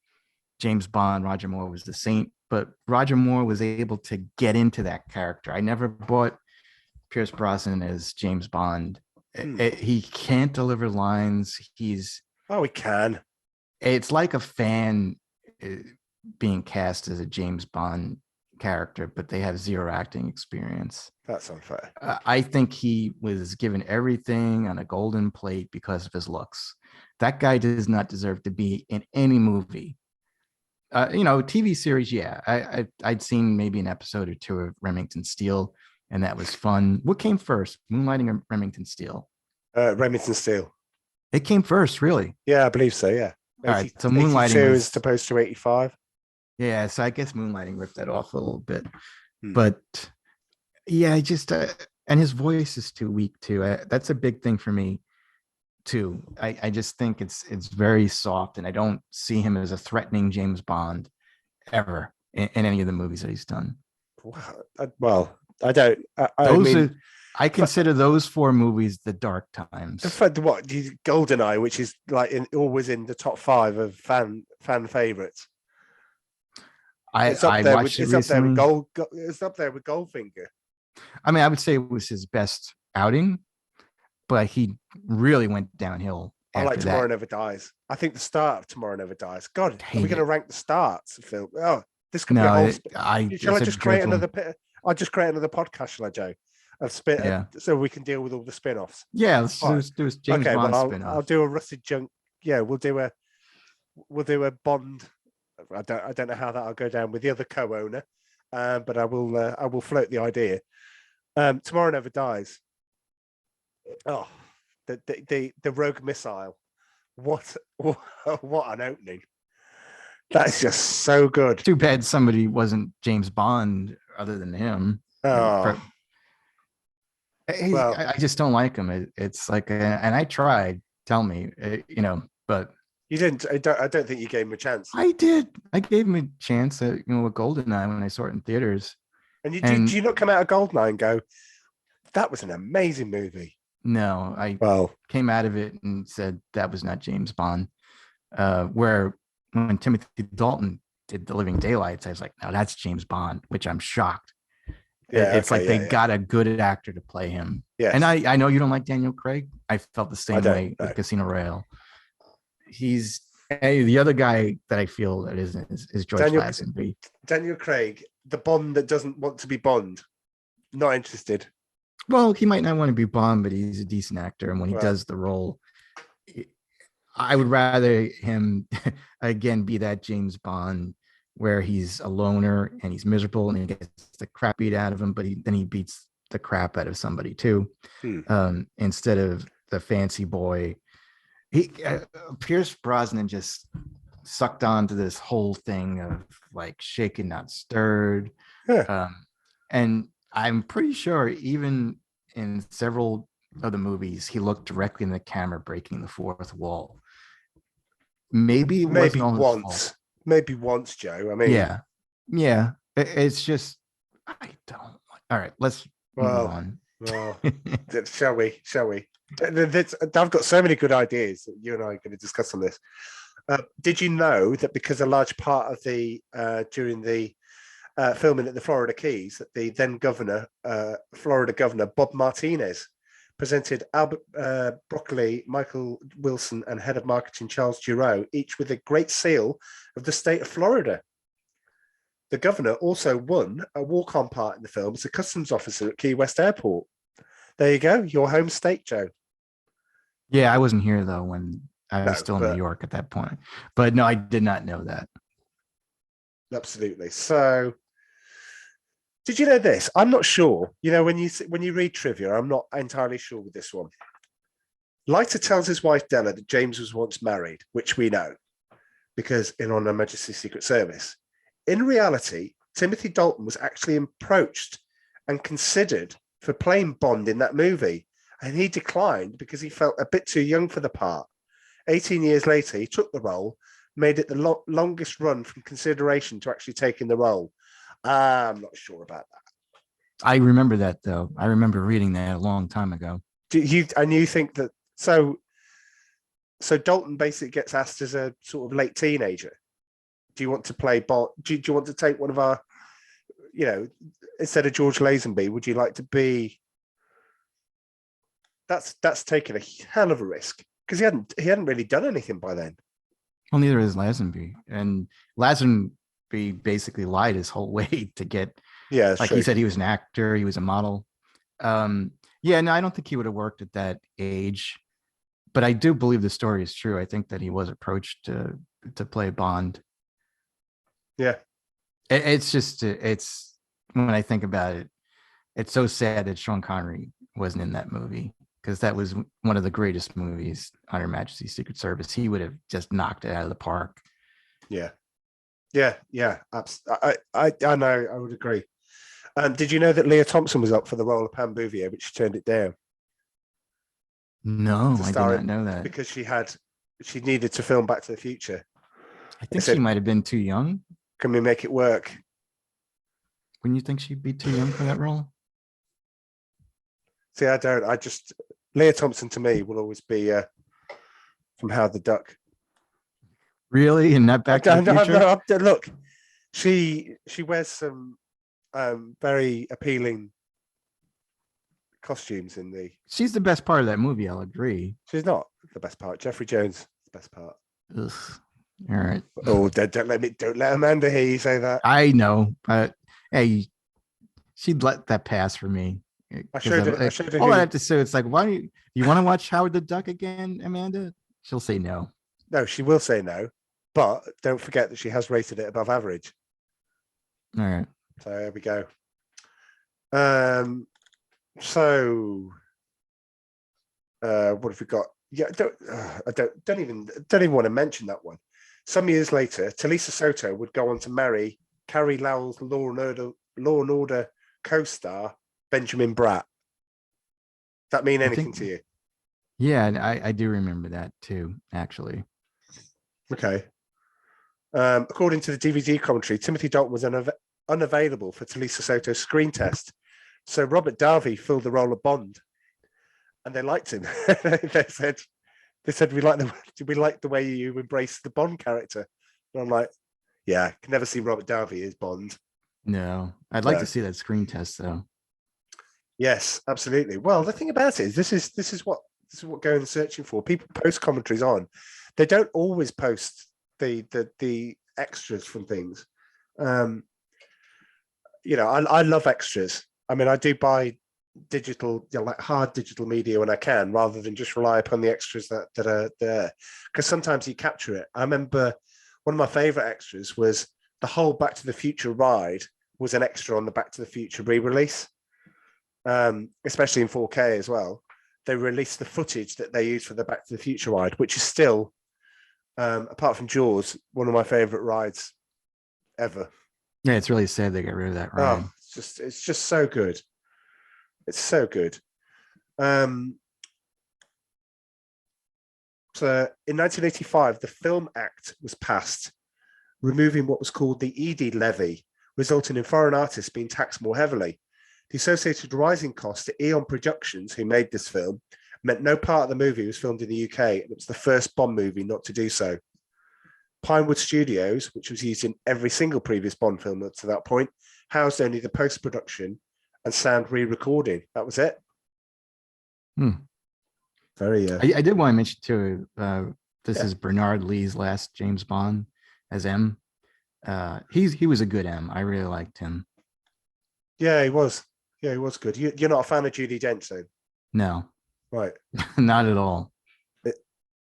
James Bond, Roger Moore was the saint, but Roger Moore was able to get into that character. I never bought Pierce Brosnan as James Bond. He can't deliver lines.
He can.
It's like a fan being cast as a James Bond character, but they have zero acting experience.
That's unfair.
I think he was given everything on a golden plate because of his looks. That guy does not deserve to be in any movie. TV series, yeah. I'd seen maybe an episode or two of Remington Steele, and that was fun. What came first, Moonlighting or Remington Steele?
Remington Steele.
It came first, really?
Yeah, I believe so, yeah.
All right, so Moonlighting
is supposed to 85.
Yeah, so I guess Moonlighting ripped that off a little bit. But yeah, and his voice is too weak too. That's a big thing for me too. I just think it's very soft, and I don't see him as a threatening James Bond ever in any of the movies that he's done.
Well, I don't. I
consider those four movies the dark times.
What? GoldenEye, which is like always in the top 5 of fan favorites. It's up there with Goldfinger.
I mean, I would say it was his best outing, but he really went downhill.
I like Tomorrow Never Dies. I think the start of Tomorrow Never Dies. God, are we going to rank the starts of film? Oh, this could be a whole. Shall I just create another? I'll just create another podcast, shall I, Joe? So we can deal with all the spin-offs.
Yeah, let's do a James Bond spin-off.
I'll do a Rusted Junk. Yeah, we'll do a Bond. I don't know how that'll go down with the other co-owner, but I will float the idea. Tomorrow Never Dies. Oh, the rogue missile. What an opening! That's just so good.
Too bad somebody wasn't James Bond other than him.
Oh.
I just don't like him. It's like, and I tried. Tell me, but
you didn't. I don't think you gave him a chance.
I did. I gave him a chance at with GoldenEye when I saw it in theaters.
And did you not come out of GoldenEye and go, "That was an amazing movie"?
No, I came out of it and said that was not James Bond. Where when Timothy Dalton did The Living Daylights, I was like, "No, that's James Bond," which I'm shocked. Yeah, it's they got a good actor to play him. Yeah, and I know you don't like Daniel Craig. I felt the same way with Casino Royale. He's the other guy that I feel that is George Lazenby.
Daniel Craig, the Bond that doesn't want to be Bond. Not interested.
Well, he might not want to be Bond, but he's a decent actor, and when he does the role, I would rather him again be that James Bond where he's a loner and he's miserable and he gets the crap beat out of him, but then he beats the crap out of somebody too.
Hmm.
Instead of the fancy boy, he Pierce Brosnan just sucked on to this whole thing of like shaken not stirred.
Yeah.
And I'm pretty sure even in several of the movies he looked directly in the camera, breaking the fourth wall. Maybe it
Maybe
wasn't all his fault.
once. Maybe once, Joe. I mean,
Yeah, it's just I don't all right, let's move on.
Well, shall we? I've got so many good ideas that you and I are going to discuss on this. Did you know that because a large part of the during the filming at the Florida Keys, that the then Florida governor Bob Martinez presented Albert Broccoli, Michael Wilson, and head of marketing Charles Giroux, each with a great seal of the state of Florida. The governor also won a walk-on part in the film as a customs officer at Key West Airport. There you go, your home state, Joe.
Yeah, I wasn't here though when I was still in New York at that point. But no, I did not know that.
Absolutely. So, did you know this? I'm not sure. You know, when you read trivia, I'm not entirely sure with this one. Leiter tells his wife Della that James was once married, which we know because on Her Majesty's Secret Service. In reality, Timothy Dalton was actually approached and considered for playing Bond in that movie, and he declined because he felt a bit too young for the part. 18 years later, he took the role, made it the longest run from consideration to actually taking the role. I'm not sure about that.
I remember that though. I remember reading that a long time ago.
You think that so Dalton basically gets asked as a sort of late teenager, do you want to play Bond? Do you want to take one of our, instead of George Lazenby, would you like to be? That's taking a hell of a risk because he hadn't really done anything by then.
Well, neither is Lazenby, and Lazenby basically lied his whole way to get.
Yeah,
like
true.
He said he was an actor, he was a model. Yeah, no, I don't think he would have worked at that age, but I do believe the story is true. I think that he was approached to play Bond.
Yeah,
it's when I think about it, it's so sad that Sean Connery wasn't in that movie because that was one of the greatest movies on Her Majesty's Secret Service. He would have just knocked it out of the park.
Yeah. I know. I would agree. Did you know that Leah Thompson was up for the role of Pam Bouvier, but she turned it down?
No, I did not know that
because she needed to film Back to the Future.
I think she might have been too young.
Can we make it work?
Wouldn't you think she'd be too young for that role?
See, I don't. Leah Thompson to me will always be from Howard the Duck.
Really? And not Back to the Future?
No, look, she wears some very appealing costumes in the.
She's the best part of that movie. I'll agree.
She's not the best part. Jeffrey Jones is the best part.
Ugh. All right.
Oh, don't let Amanda hear you say that.
I know, but hey, she'd let that pass for me.
I showed her.
All I have to say, it's like, why do you want to watch Howard the Duck again, Amanda? She'll say no.
No, she will say no, but don't forget that she has rated it above average.
All right.
So there we go. So what have we got? Yeah, I don't even want to mention that one. Some years later, Talisa Soto would go on to marry Carrie Lowell's Law and Order co-star Benjamin Bratt. Does that mean anything to you?
Yeah, I do remember that too, actually.
Okay. According to the DVD commentary, Timothy Dalton was unavailable for Talisa Soto's screen test, so Robert Davi filled the role of Bond, and they liked him. They said we like the way you embrace the Bond character. And I'm like, yeah, I can never see Robert Davi as Bond.
No, I'd like to see that screen test though.
Yes, absolutely. Well, the thing about it is this is what going and searching for. People post commentaries on. They don't always post the extras from things. I love extras. I mean, I do buy digital, like hard digital media when I can, rather than just rely upon the extras that are there. Because sometimes you capture it. I remember one of my favorite extras was the whole Back to the Future ride was an extra on the Back to the Future re-release. especially in 4K as well. They released the footage that they used for the Back to the Future ride, which is still, apart from Jaws, one of my favorite rides ever.
Yeah, it's really sad they got rid of that ride.
Oh, it's just so good. It's so good. So in 1985, the Film Act was passed, removing what was called the ED levy, resulting in foreign artists being taxed more heavily. The associated rising costs to Eon Productions, who made this film, meant no part of the movie was filmed in the UK, and it was the first Bond movie not to do so. Pinewood Studios, which was used in every single previous Bond film up to that point, housed only the post-production and sound re-recording. That was it. Very.
I did want to mention too. This is Bernard Lee's last James Bond as M. He was a good M. I really liked him.
Yeah, he was. Yeah, he was good. You're not a fan of Judi Dench, though?
No,
Right.
not at all.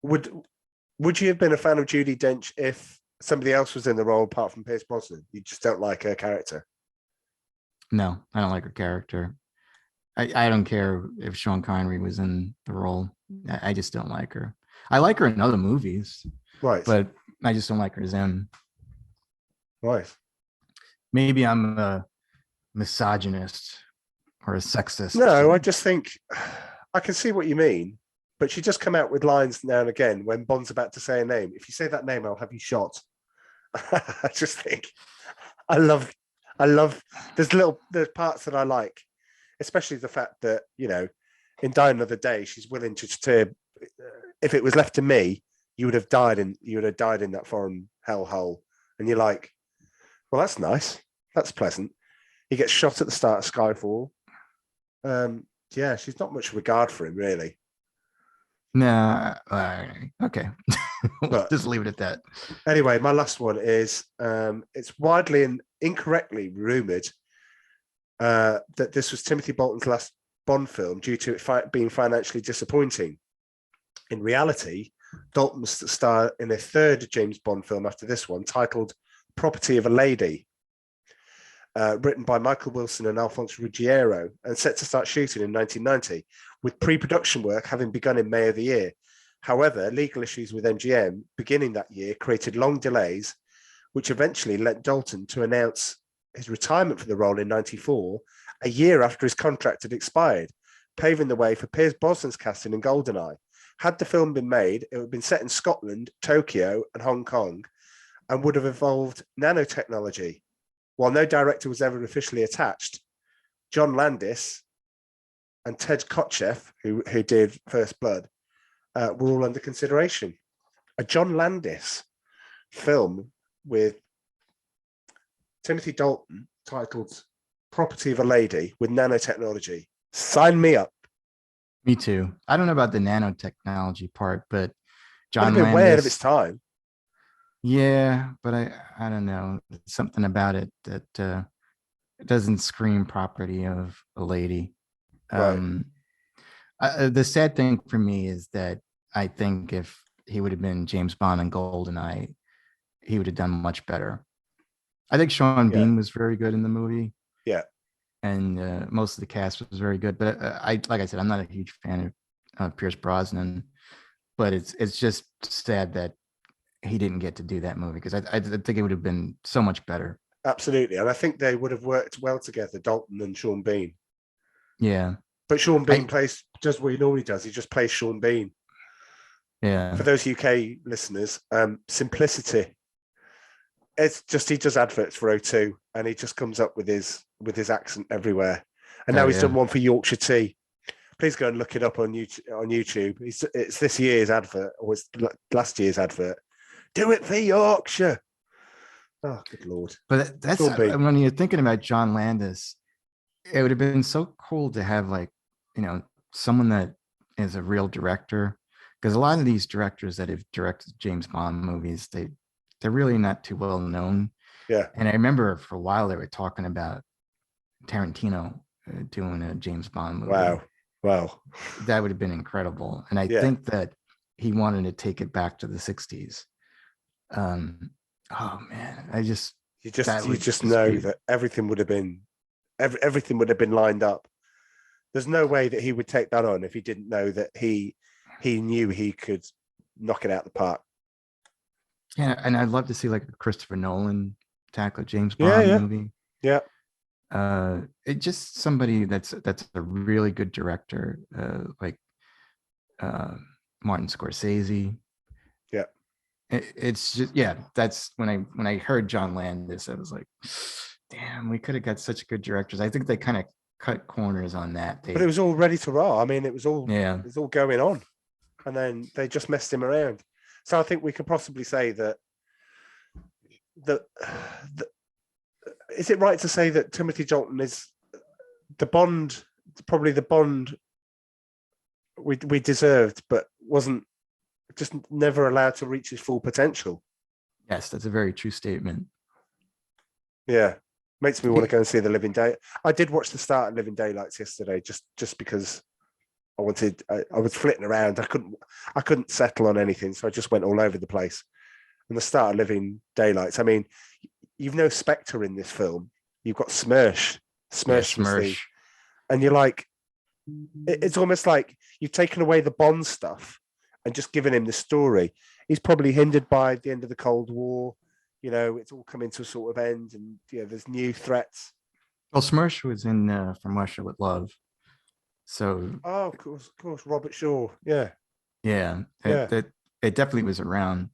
Would you have been a fan of Judi Dench if somebody else was in the role apart from Pierce Brosnan? You just don't like her character.
No, I don't like her character. I don't care if Sean Connery was in the role. I just don't like her. I like her in other movies,
Right.
but I just don't like her as M.
Right.
Maybe I'm a misogynist or a sexist.
No, I just think I can see what you mean, but she just come out with lines now and again when Bond's about to say a name. If you say that name, I'll have you shot. I just think I love there's parts that I like, especially the fact that, in Die Another Day, she's willing to if it was left to me, you would have died in that foreign hellhole. And you're like, well, that's nice. That's pleasant. He gets shot at the start of Skyfall. Yeah, she's not much regard for him, really.
No, okay.
But
just leave it at that.
Anyway, my last one is it's widely and incorrectly rumored that this was Timothy Dalton's last Bond film due to it being financially disappointing. In reality, Dalton was to star in a third James Bond film after this one, titled Property of a Lady, written by Michael Wilson and Alfonso Ruggiero, and set to start shooting in 1990, with pre-production work having begun in May of the year. However, legal issues with MGM beginning that year created long delays, which eventually led Dalton to announce his retirement for the role in 94, a year after his contract had expired, paving the way for Pierce Brosnan's casting in GoldenEye. Had the film been made, it would have been set in Scotland, Tokyo, and Hong Kong, and would have involved nanotechnology. While no director was ever officially attached, John Landis and Ted Kotcheff, who did First Blood, were all under consideration. A John Landis film with Timothy Dalton titled Property of a Lady with nanotechnology. Sign me up.
Me too. I don't know about the nanotechnology part, but John
Landis, way ahead of
Landis,
its time.
yeah, but I don't know, something about it that it doesn't scream property of a lady.
Right.
The sad thing for me is that I think if he would have been James Bond in GoldenEye, he would have done much better. I think Sean Bean was very good in the movie.
Yeah.
And most of the cast was very good. But like I said, I'm not a huge fan of Pierce Brosnan. But it's just sad that he didn't get to do that movie, because I think it would have been so much better.
Absolutely. And I think they would have worked well together, Dalton and Sean Bean.
Yeah.
But Sean Bean does what he normally does. He just plays Sean Bean.
Yeah.
For those UK listeners, simplicity. It's just he does adverts for O2, and he just comes up with his accent everywhere. And now he's done one for Yorkshire Tea. Please go and look it up on YouTube. It's this year's advert, or it's last year's advert. Do it for Yorkshire. Oh, good Lord.
But that's when you're thinking about John Landis, it would have been so cool to have, like, someone that is a real director, because a lot of these directors that have directed James Bond movies, they're really not too well known.
Yeah.
And I remember for a while they were talking about Tarantino doing a James Bond movie.
Wow.
That would have been incredible. And I think that he wanted to take it back to the 60s. Oh man, you just know
that everything would have been lined up. There's no way that he would take that on if he didn't know that he knew he could knock it out the park.
Yeah, and I'd love to see like a Christopher Nolan tackle a James
Yeah,
Bond
yeah.
movie.
Yeah.
It just somebody that's a really good director, like Martin Scorsese.
Yeah.
It's just, yeah, that's when I heard John Landis, I was like, damn, we could have got such good directors. I think they kind of cut corners on that.
But it was all ready to roll. I mean, it was all
Yeah.
it was all going on, and then they just messed him around. So I think we could possibly say that is it right to say that Timothy Dalton is the Bond, probably the Bond we deserved, but wasn't just never allowed to reach his full potential?
Yes, that's a very true statement.
Yeah, makes me want to go and see the Living Day. I did watch the start of Living Daylights yesterday, just because I wanted. I was flitting around. I couldn't settle on anything, so I just went all over the place. And the start of Living Daylights. I mean, you've no Spectre in this film. You've got Smersh.
Smersh.
And you're like, it's almost like you've taken away the Bond stuff and just given him the story. He's probably hindered by the end of the Cold War. You know, it's all coming to a sort of end, and there's new threats.
Well, Smersh was in From Russia with Love. So
of course, Robert Shaw. Yeah.
That it definitely was around.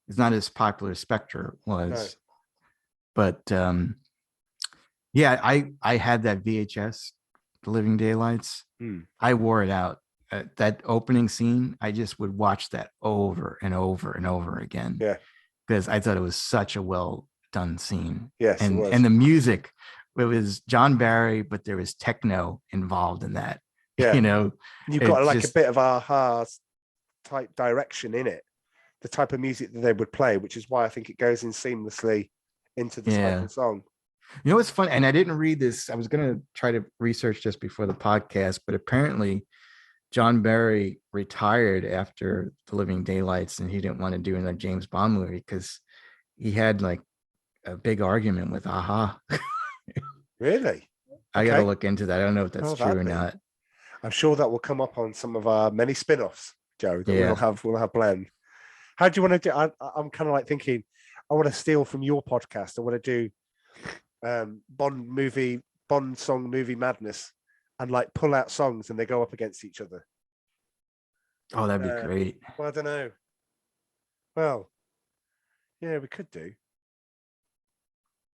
It's not as popular as Spectre was, but I had that VHS, The Living Daylights. I wore it out. That opening scene, I just would watch that over and over and over again.
Yeah,
because I thought it was such a well done scene.
Yes,
and the music, it was John Barry, but there was techno involved in that.
Yeah, you've got like a bit of a type direction in it. The type of music that they would play, which is why I think it goes in seamlessly into the type of song.
You know, it's fun. And I didn't read this. I was going to try to research just before the podcast, but apparently John Barry retired after The Living Daylights, and he didn't want to do another James Bond movie because he had like a big argument with Aha.
Really?
I got to look into that. I don't know if that's true or not.
I'm sure that will come up on some of our many spin-offs, Joe, that we'll have planned. How do you want to do? I'm kind of like thinking, I want to steal from your podcast. I want to do Bond song movie madness, and like pull out songs and they go up against each other.
Oh, that'd be great.
Well, I don't know. Well, yeah, we could do.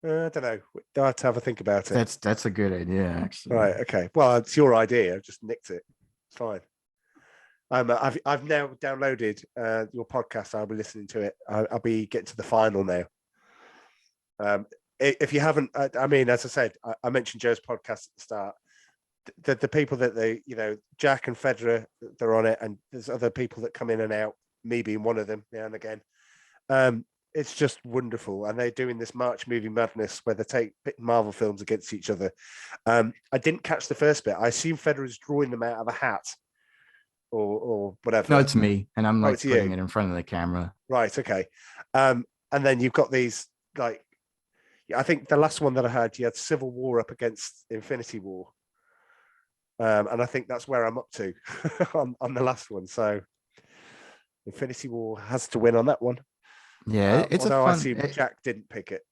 I don't know. I have to have a think about it.
That's a good idea, actually.
Right. Okay. Well, it's your idea. I've just nicked it. It's fine. I've now downloaded your podcast. I'll be listening to it. I'll be getting to the final now. If you haven't, I mean, as I said, I mentioned Joe's podcast at the start. The people that Jack and Federer, they're on it, and there's other people that come in and out. Me being one of them now and again. It's just wonderful, and they're doing this March movie madness where they take Marvel films against each other. I didn't catch the first bit. I assume Federer's drawing them out of a hat. Or whatever.
No, it's me, and I'm like putting it in front of the camera.
Right. Okay. And then you've got these I think the last one that I heard, you had Civil War up against Infinity War, and I think that's where I'm up to on the last one. So Infinity War has to win on that one.
Yeah, it's
although
a fun.
I see Jack didn't pick it.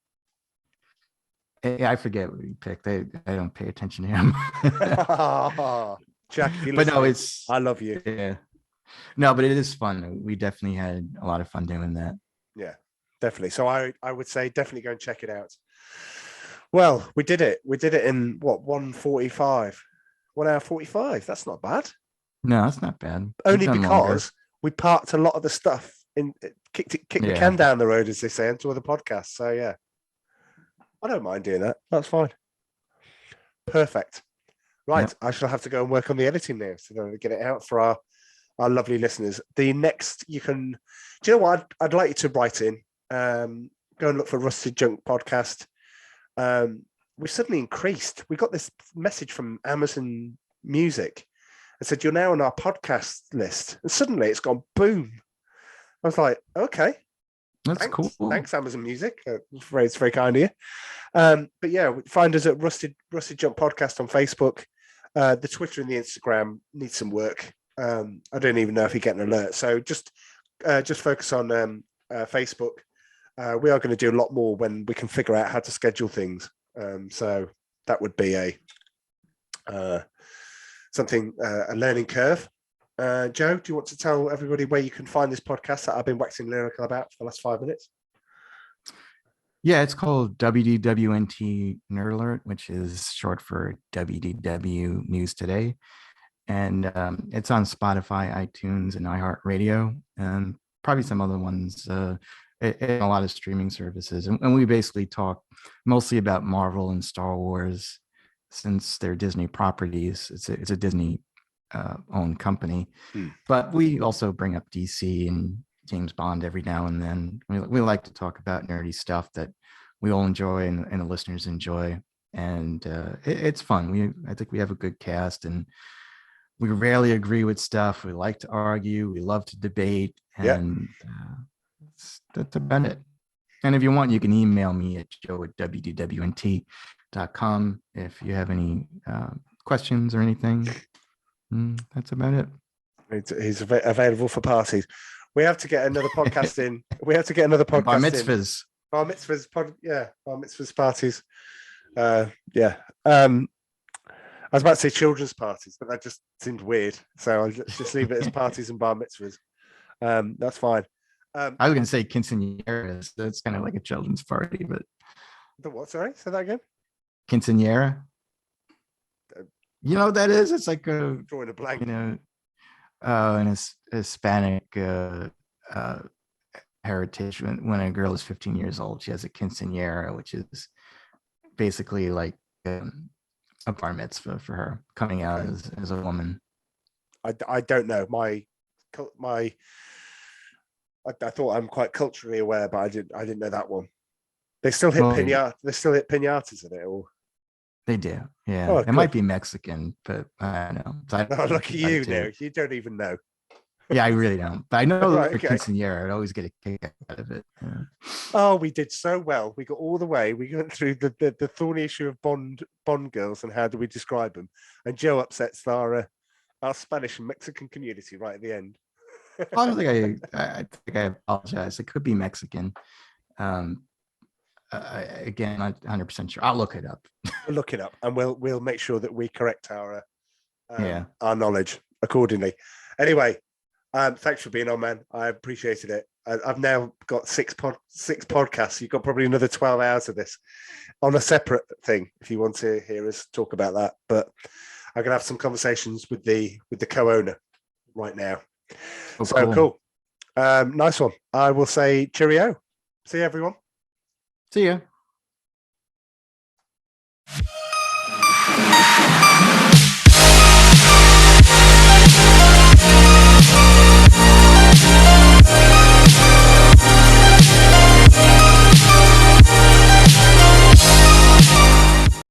Yeah, I forget what he picked. I don't pay attention to him.
Jack,
but no,
I love you.
Yeah, no, but it is fun. We definitely had a lot of fun doing that.
Yeah, definitely. So I would say definitely go and check it out. Well, we did it. We did it in what 1:45, 1 hour 45. That's not bad.
No, that's not bad.
Only because we parked a lot of the stuff in, kicked the can down the road, as they say, into other podcasts. So yeah, I don't mind doing that. That's fine. Perfect. Right, yep. I shall have to go and work on the editing now so that we get it out for our lovely listeners. The next, do you know what? I'd like you to write in. Go and look for Rusted Junk Podcast. We've suddenly increased. We got this message from Amazon Music and said, you're now on our podcast list. And suddenly it's gone boom. I was like, okay.
That's cool.
Thanks, Amazon Music. It's very kind of you. But yeah, find us at Rusted Jump Podcast on Facebook. The Twitter and the Instagram need some work. I don't even know if you get an alert. So just focus on Facebook. We are going to do a lot more when we can figure out how to schedule things. So that would be a learning curve. Joe, do you want to tell everybody where you can find this podcast that I've been waxing lyrical about for the last 5 minutes?
Yeah, it's called WDWNT Nerd Alert, which is short for WDW News Today. And it's on Spotify, iTunes, and iHeartRadio, and probably some other ones, and a lot of streaming services. And we basically talk mostly about Marvel and Star Wars, since they're Disney properties. It's a Disney owned company. But we also bring up DC and James Bond every now and then. We like to talk about nerdy stuff that we all enjoy and the listeners enjoy. And it's fun. I think we have a good cast, and we rarely agree with stuff. We like to argue. We love to debate. And that's about it. And if you want, you can email me at joe@wdwnt.com if you have any questions or anything. That's about it.
He's available for parties. We have to get another podcast in. We have to get another podcast
Bar mitzvahs.
Bar mitzvahs. Bar mitzvahs parties. I was about to say children's parties, but that just seemed weird. So I'll just leave it as parties and bar mitzvahs. That's fine.
I was going to say quinceañeras. That's kind of like a children's party, but
the what? Sorry, say that again.
Quinceañera. You know what that is? It's like a
drawing a blank.
In a Hispanic heritage, when a girl is 15 years old, she has a quinceañera, which is basically like a bar mitzvah for her, coming out as a woman.
I don't know. I thought I'm quite culturally aware, but I didn't know that one. They still hit pinata. They still hit pinatas in it, or
they do. Yeah,
oh,
it might be Mexican, but I don't know.
Oh, look at you now. You don't even know.
Yeah, I really don't. But I know right, quinceañera. I'd always get a kick out of it. Yeah.
Oh, we did so well. We got all the way. We went through the thorny issue of Bond girls and how do we describe them. And Joe upsets our Spanish and Mexican community right at the end.
I don't think I think I apologize. It could be Mexican. Again, not 100% sure. I'll look it up.
We'll look it up, and we'll make sure that we correct our knowledge accordingly. Anyway, thanks for being on, man. I appreciated it. I've now got six podcasts. You've got probably another 12 hours of this on a separate thing if you want to hear us talk about that. But I'm gonna have some conversations with the co-owner right now. Oh, so cool. Nice one. I will say cheerio. See you, everyone.
See ya.